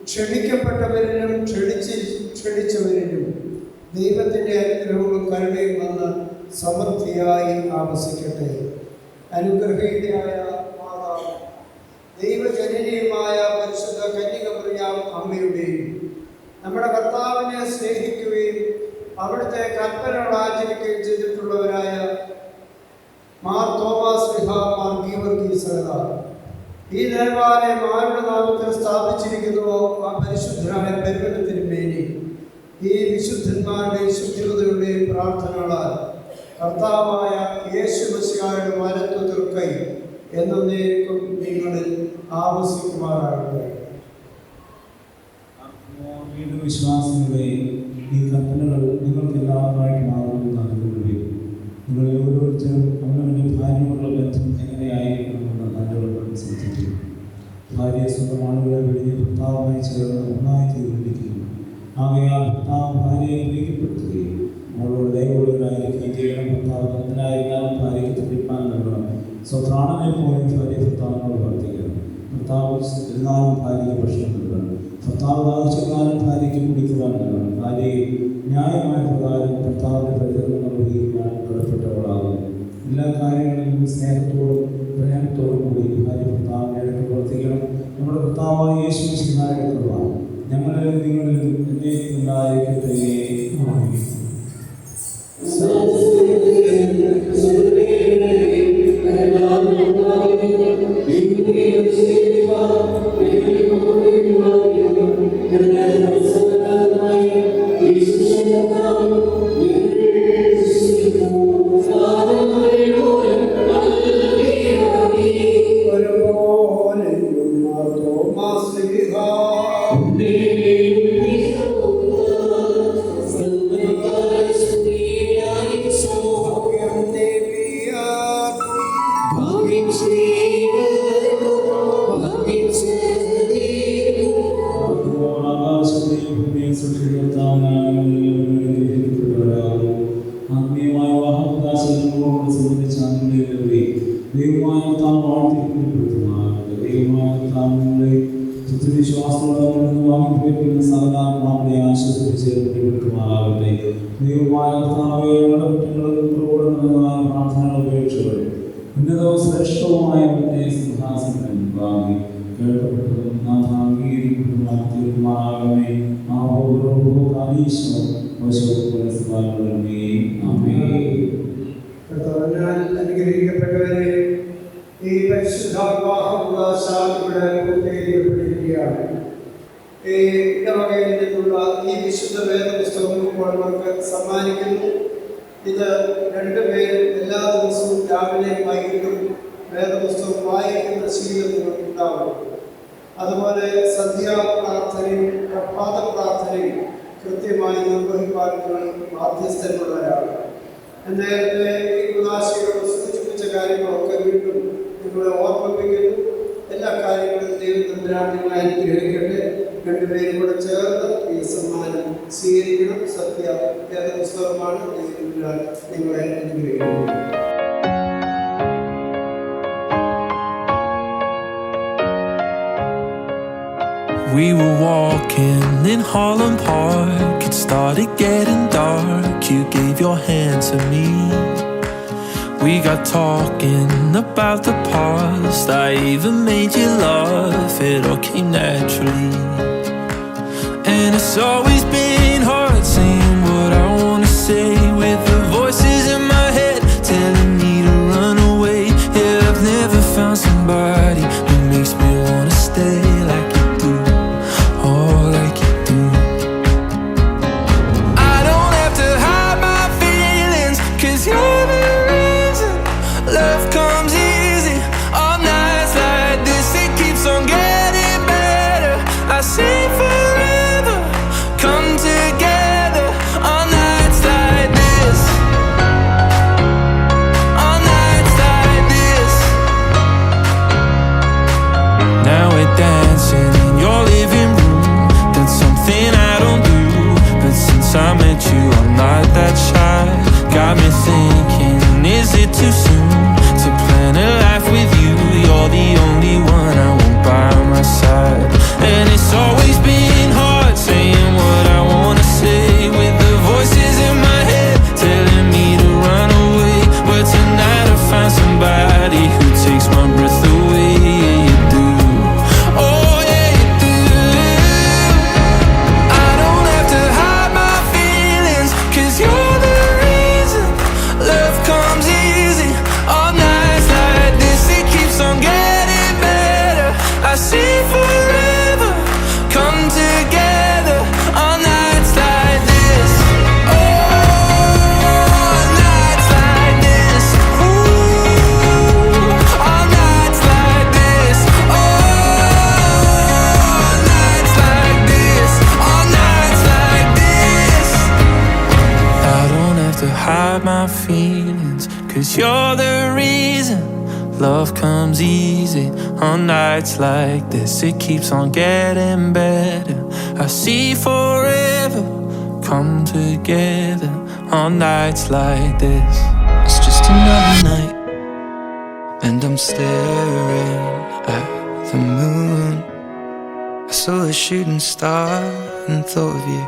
[SPEAKER 2] ക്ഷണിക്കപ്പെട്ടവരിലും ക്ഷണിച്ചവരിലും ദൈവത്തിൻ്റെ അനുഗ്രഹവും കരുണയും വന്ന് സമൃദ്ധിയായി ആവസിക്കട്ടെ. അനുഗ്രഹീതയായ മാതാവ് ദൈവജനനിയുമായ പരിശുദ്ധ കന്യകമറിയാം അമ്മയുടെയും നമ്മുടെ കർത്താവിനെ സ്നേഹിക്കുകയും അവിടുത്തെ കൽപ്പനകൾ ആചരിക്കുകയും ചെയ്തിട്ടുള്ളവരായ മാർ തോമസ് ശ്ലീഹ, മാർ ഗീവർഗീസ് സഹോദരൻ, ഈ ദേവാലയം ആരുടെ നാമത്തിൽ സ്ഥാപിച്ചിരിക്കുന്നുവോ ആ പരിശുദ്ധരായ പരിമളത്തിന് വേണ്ടി ഈ വിശുദ്ധന്മാരുടെയും ശുദ്ധികളുടെയും പ്രാർത്ഥനകളാൽ കർത്താവായ യേശു മിശിഹായുടെ വലത്തു തൃക്കൈ എന്നേക്കും നിങ്ങളിൽ ആവസിക്കുമാറാകട്ടെ.
[SPEAKER 3] വീണ്ടും വിശ്വാസികളെ, ഈ കൽപ്പനകൾ നിങ്ങൾക്ക് എല്ലാവരുമായിട്ട് മാറുമെന്ന് നൽകുകയും നിങ്ങളെ ഓരോരുത്തരും അവനവൻ്റെ ഭാര്യയോടുള്ള ബന്ധം എങ്ങനെയായിരിക്കണമെന്ന് നല്ലവണ്ണം ശ്രദ്ധിക്കും. ഭാര്യയെ സ്വന്തം ആളുകളെ വെടിഞ്ഞ് ഭർത്താവുമായി ചേർന്ന് ഒന്നായി തീർന്നിരിക്കുന്നു. ആകയാൽ ഭർത്താവ് ഭാര്യയെ പ്രീതിപ്പെടുത്തുകയും അവളോട് ദയവുള്ളവരായിരിക്കുകയും ചെയ്യണം. ഭർത്താവ് ഭക്തനായിരുന്നാലും ഭാര്യയ്ക്ക് തുടിപ്പാൻ നൽകണം. സ്വപ്രാണനെ പോലെ ഭാര്യ ഭർത്താവിനോട് വർത്തിക്കണം. ഭർത്താവ് ഇരുന്നാലും ഭാര്യയ്ക്ക് ഭക്ഷണം നൽകണം. ഭർത്താവ് ദാഹിച്ചിരുന്നാലും ഭാര്യയ്ക്ക് കുടിക്കുവാൻ നൽകണം. ഭാര്യയെ ന്യായമായ പ്രകാരം ഭർത്താവിൻ്റെ പരിചരണം നിർവഹിക്കുവാൻ കടപ്പെട്ടവളാകും. എല്ലാ കാര്യങ്ങളിലും സ്നേഹത്തോടും പ്രേമത്തോടും കൂടി ഭാര്യ ഭർത്താവിൻ്റെ ഇടയ്ക്ക് പ്രവർത്തിക്കണം. നമ്മുടെ ഭർത്താവായ യേശു മിശിഹായുടെ കൃപ ഞങ്ങളിലും നിങ്ങളിലും എന്നേക്കും ഉണ്ടായിരിക്കട്ടെ. ആത്മീയമായ വാഹനദാസങ്ങളോട് സംബന്ധിച്ച ദൈവമായ ദൈവമായ വിശ്വാസത്തോടെ വാങ്ങിപ്പോയിരിക്കുന്ന സകലാത്മാക്കളെ ആശ്വസിപ്പിച്ച് കൊടുക്കുമാറാകട്ടെ. ദൈവമായ പ്രാർത്ഥനകൾ ഉപേക്ഷകൾ ഉന്നതവും ശ്രേഷ്ഠവുമായ സിംഹാസനം വാങ്ങി കേൾക്കപ്പെട്ടതും നാഥാംഗീകരിക്കപ്പെടുമായ തീരുമാനമേ
[SPEAKER 2] അനുഗ്രഹിക്കപ്പെട്ടവരെ, ഈ പരിശുദ്ധാത്മാവിന്റെ പൂർത്തീകരിക്കപ്പെട്ടിരിക്കുകയാണ്. ഈ ഇടവകയിൽ നിന്നുള്ള ഈ വിശുദ്ധ വേദപുസ്തകം ഇപ്പോൾ നമുക്ക് സമ്മാനിക്കുന്നു. ഇത് രണ്ടുപേരും എല്ലാ ദിവസവും രാവിലെയും വൈകിട്ടും വേദപുസ്തകം വായിക്കുന്ന ശീലം നിങ്ങൾക്കുണ്ടാവും. അതുപോലെ സന്ധ്യാപ്രാർത്ഥനയും പ്രഭാത പ്രാർത്ഥനയും കൃത്യമായി നിർവഹിക്കാൻ നിങ്ങൾ ബാധ്യസ്ഥരുള്ളവരാണ്. നേരത്തെ ഈ കുദാശികളോട് സൂചിപ്പിച്ച കാര്യങ്ങളൊക്കെ വീണ്ടും നിങ്ങളെ ഓർമ്മിപ്പിക്കുന്നു. എല്ലാ കാര്യങ്ങളും ദൈവത്തമ്പുരാൻ നിങ്ങളെ അനുഗ്രഹിക്കട്ടെ. രണ്ടുപേരും കൂടെ ചേർന്ന് ഈ സമ്മാനം സ്വീകരിക്കണം. സത്യ വേദപുസ്തകമാണ്. ദൈവത്തമ്പുരാൻ നിങ്ങളെ അനുഗ്രഹിക്കുന്നു.
[SPEAKER 1] We were walking in Holland Park. It started getting dark. You gave your hand to me. We got talking about the past. I even made you laugh. It all came naturally. And it's always been hard saying what I wanna say, with the voices in my head telling me to run away. Yeah, I've never found somebody who makes me wanna stay like you do. Oh, like you do. I don't have to hide my feelings, 'cause you're the reason love comes easy. On nights like this, it keeps on getting better. I see forever come together. On nights like this, on nights like this. Now we're dancing in your living room. That's something I don't do, but since I met you, I'm not that shy. Got me thinking, is it too soon to plan a life with you? You're the only one I want by my side. And it's always been hard saying what I wanna say, with the voices in my head telling me to run away. But tonight I found somebody who takes my breath away. Yeah, you do. Oh yeah, you do. I don't have to hide my feelings, 'cause you're the reason love comes easy. On nights like this, it keeps on getting better. I see forever come together. On nights like this, oh, nights like this, ooh, on nights like this, oh, nights like this, on nights like this. I don't have to hide my feelings, 'cause you're the reason love comes easy. On nights like this, it keeps on getting better. I see forever come together. On nights like this. It's just another night, and I'm staring at the moon. I saw a shooting star and thought of you.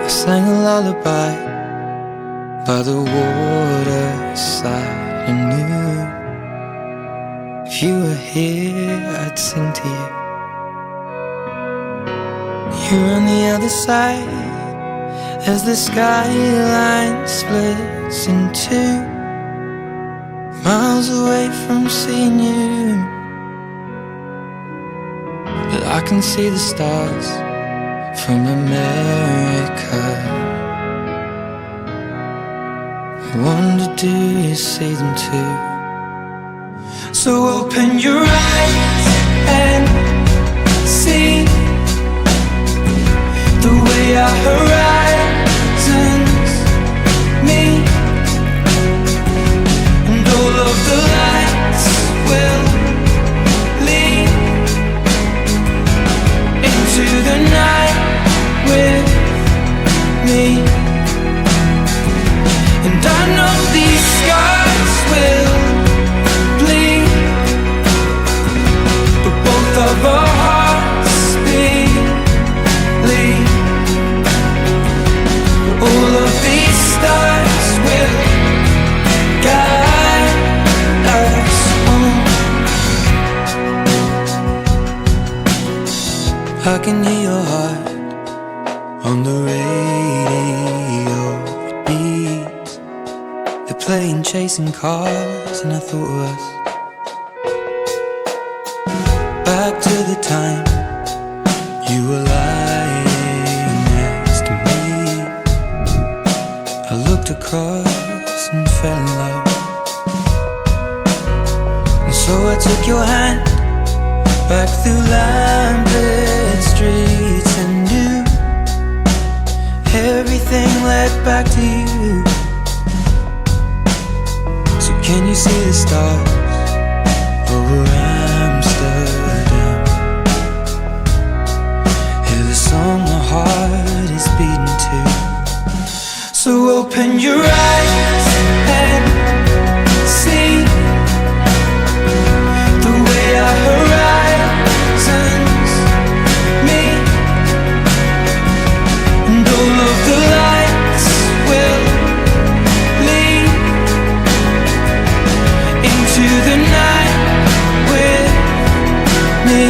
[SPEAKER 1] I sang a lullaby by the waterside and knew if you were here, I'd sing to you. You're on the other side as the skyline splits in two, miles away from seeing you. But I can see the stars from America. I wonder, do you see them too? So open your eyes and see the way our horizons meet, and all of the lights will lead into the night with me. And I know these scars will bleed, but both of our hearts believe. All of these stars will guide us home. I can hear your heart on the radio. It beats. They're playing chasing cars, and I thought of us. Back to the time you were lying next to me. I looked across and fell in love, and so I took your hand back through lamplit streets and knew everything led back to you. So can you see the stars over Amsterdam? Hear the song my heart is beating to. So open your eyes and see the way our horizons meet, and all of the lights will lead into the night with me.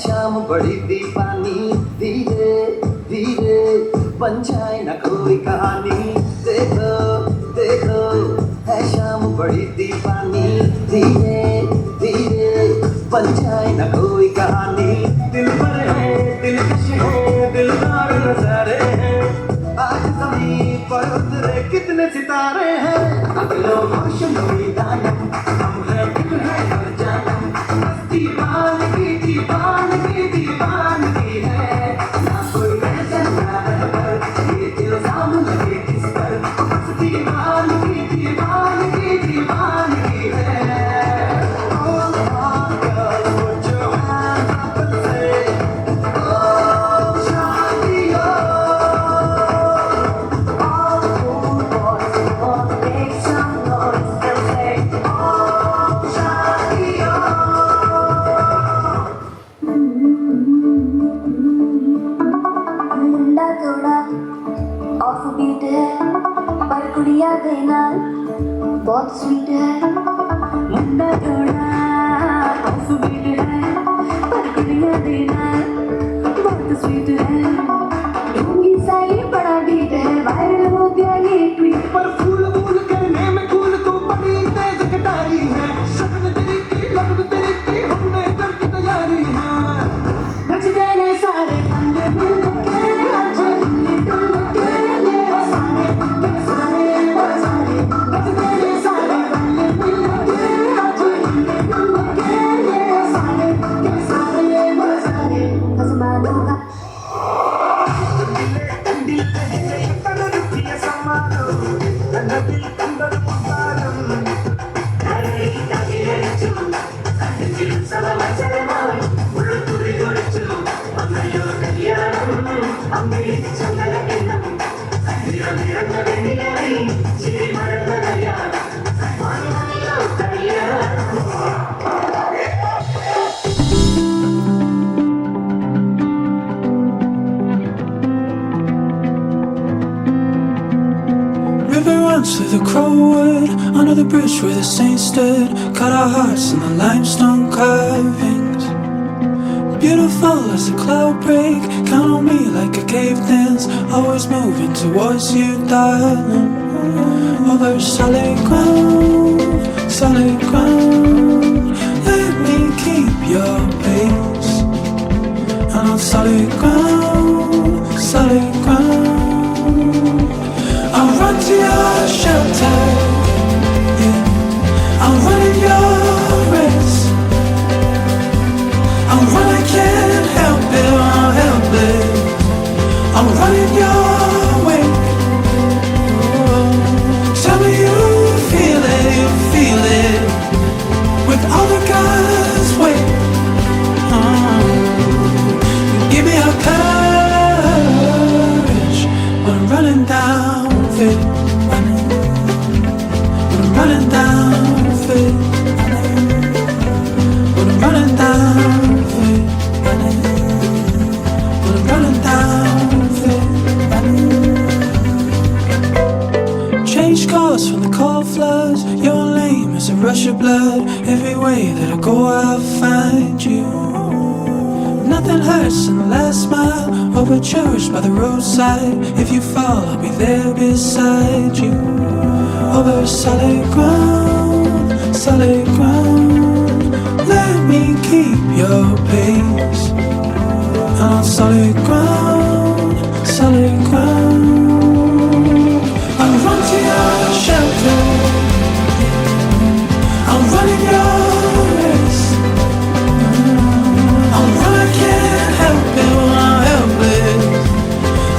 [SPEAKER 6] शाम बड़ी दीवानी, धीरे धीरे बन जाए न कोई कहानी। देखो देखो है शाम बड़ी दीवानी, धीरे धीरे बन जाए न कोई कहानी। दिल पर है दिलकश है दिलदार नजारे हैं, आज ज़मीन पर उतरे कितने सितारे हैं। अगलो खुशनुमी दायम हम है दिल है हर जानम, दीवानगी दीवानगी दीवानगी है। ना कोई ऐसा पर ये इल्जाम लगे किस पर, दीवानगी दीवानगी दीवानगी है।
[SPEAKER 7] मुंडा थोड़ा ऑफ बीट है पर कुड़िया के नाल बहुत स्वीट है मुंडा थोड़ा ऑफ बीट है पर कुड़िया के नाल बहुत स्वीट है ढूंगी साइड बड़ा बीट है वायरल हो गया ये ट्वीट
[SPEAKER 6] पर फूल फूल करने में फूल तो बड़ी तेज कटारी है शक्ल तेरी की लगन तेरी की हमने कर की तैयारी है
[SPEAKER 7] बच गए सारे बंदे मिल के आज हिलने डुल के ये सारे बच गए सारे बंदे मिल के आज हिलने डुल के ये सारे आसमानों का
[SPEAKER 1] River runs through the Crowwood, under the bridge where the saints stood. Cut our hearts in the limestone carvings. Beautiful as a cloud break. Count on me like a cave dance. Always moving towards you, darling. Over solid ground, solid ground. Let me keep your pace. And on solid ground, solid ground. I'll run to your shelter, yeah. I'll run in your race. I'll run, I can't help it, I'll help it. I'll run in your wake. Oh, tell me you feel it, with all the guys wait. Give me your courage when I'm running down. When I'm running down, when I'm running down, when I'm running down, change course from the cold floods. Your name is a rush of blood. Every way that I go, I'll find you. Nothing hurts in the last mile. Overcherished by the roadside. If you fall, I'll be there beside you. Over solid ground, solid ground. Let me keep your pace. On solid ground, solid ground. I'll run to your shelter. I'll run in your race. I'll run, I can't help it, I'll help it.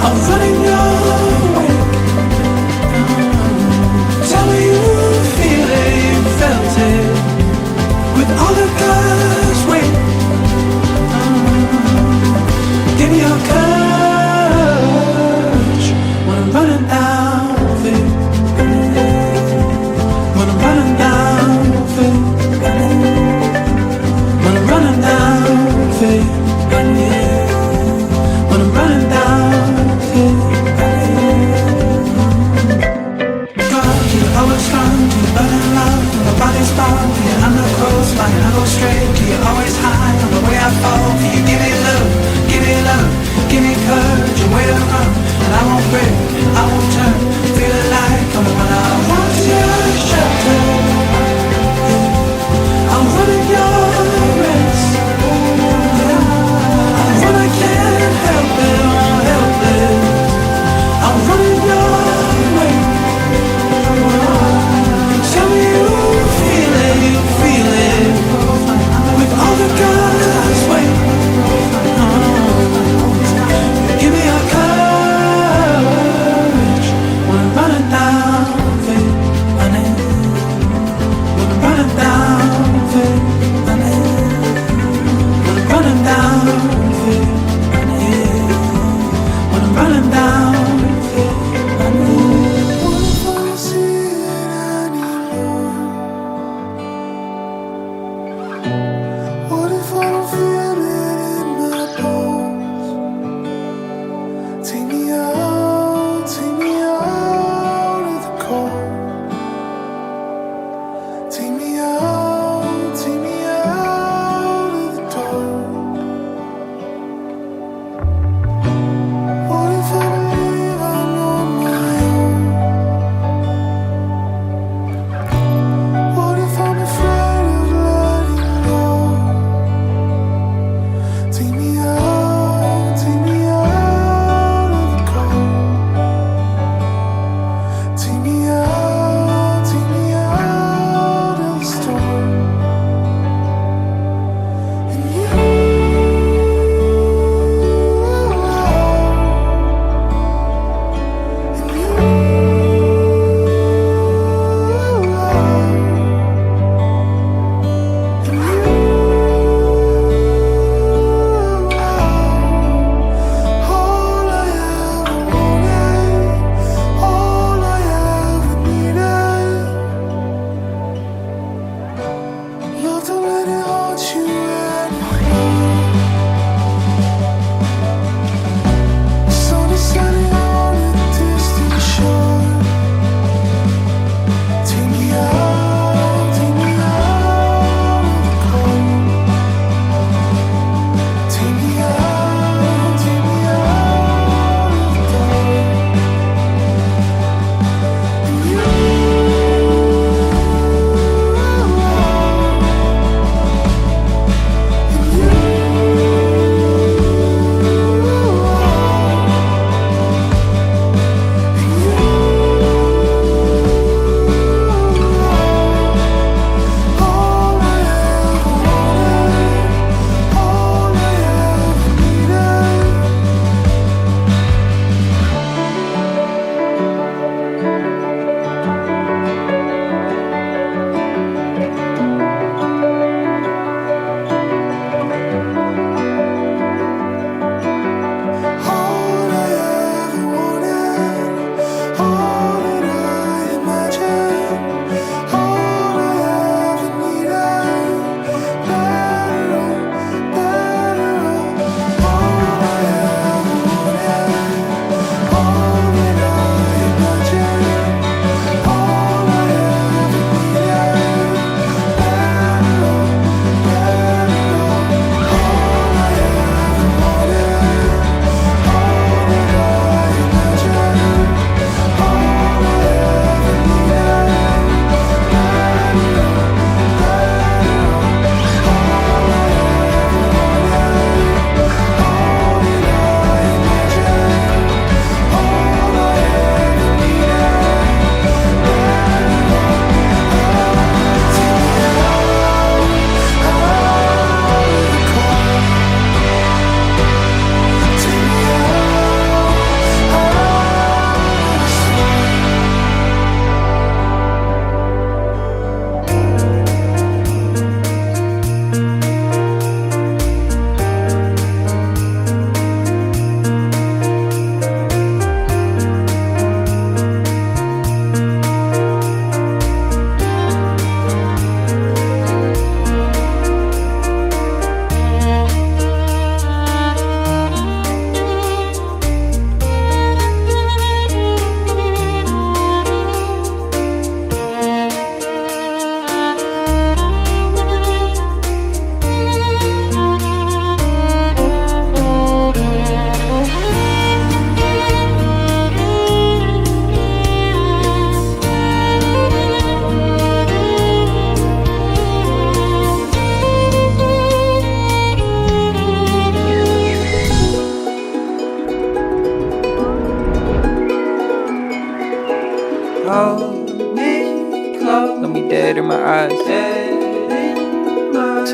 [SPEAKER 1] I'll run in your wake. Tell me you feel it, you felt it, with all the guys wait. Give me your courage when I'm running down, babe. When I'm running down, babe. When I'm running down, babe. When I'm running down, God, do you always run? Do you burn in love? When my body's bound, do you underclose? Flying, I go straight. Do you always hide on the way I fall? Can you give me love? Give me love. Give me courage and way to run. And I won't break, I won't turn. Feeling like I'm when I run to your shelter. I'll run in your race. I'll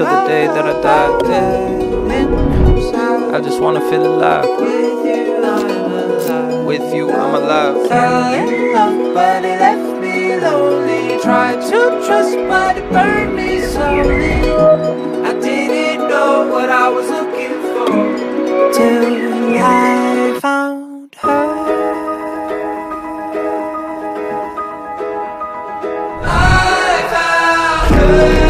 [SPEAKER 8] till the day that I die. I just wanna feel alive. With you, I'm alive.
[SPEAKER 1] Fell in love, but it left me lonely. Tried to trust, but it burned me slowly. I didn't know what I was looking for till I found her. I found her.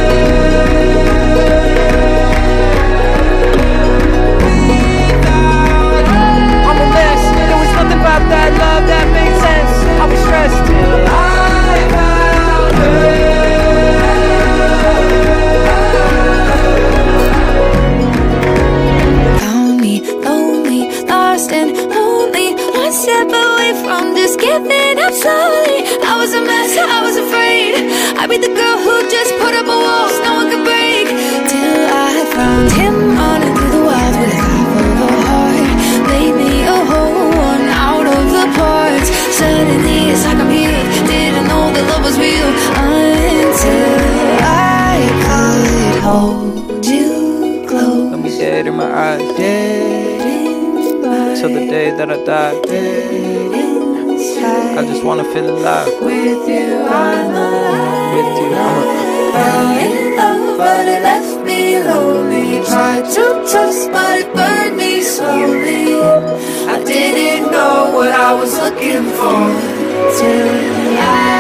[SPEAKER 1] About that love that made sense. I was stressed till I found her. Found me lonely, lost and lonely, one step away from just giving up slowly. I was a mess, I was afraid I'd be the girl who just put up a walls no one could break. Till I found him running through the wild with a half of a heart. Made me a whole one out of the parts. Suddenly it's like I'm healed. Didn't know that love was real until I could hold you close.
[SPEAKER 8] Let me dead in my eyes.
[SPEAKER 1] Dead in
[SPEAKER 8] Till the day that I die.
[SPEAKER 1] dead inside.
[SPEAKER 8] I just wanna feel alive.
[SPEAKER 1] With you I'm alive.
[SPEAKER 8] With you, I'm alive.
[SPEAKER 1] Fell in love, but it left me lonely. Tried to trust, but it burned me slowly. I didn't know what I was looking for till I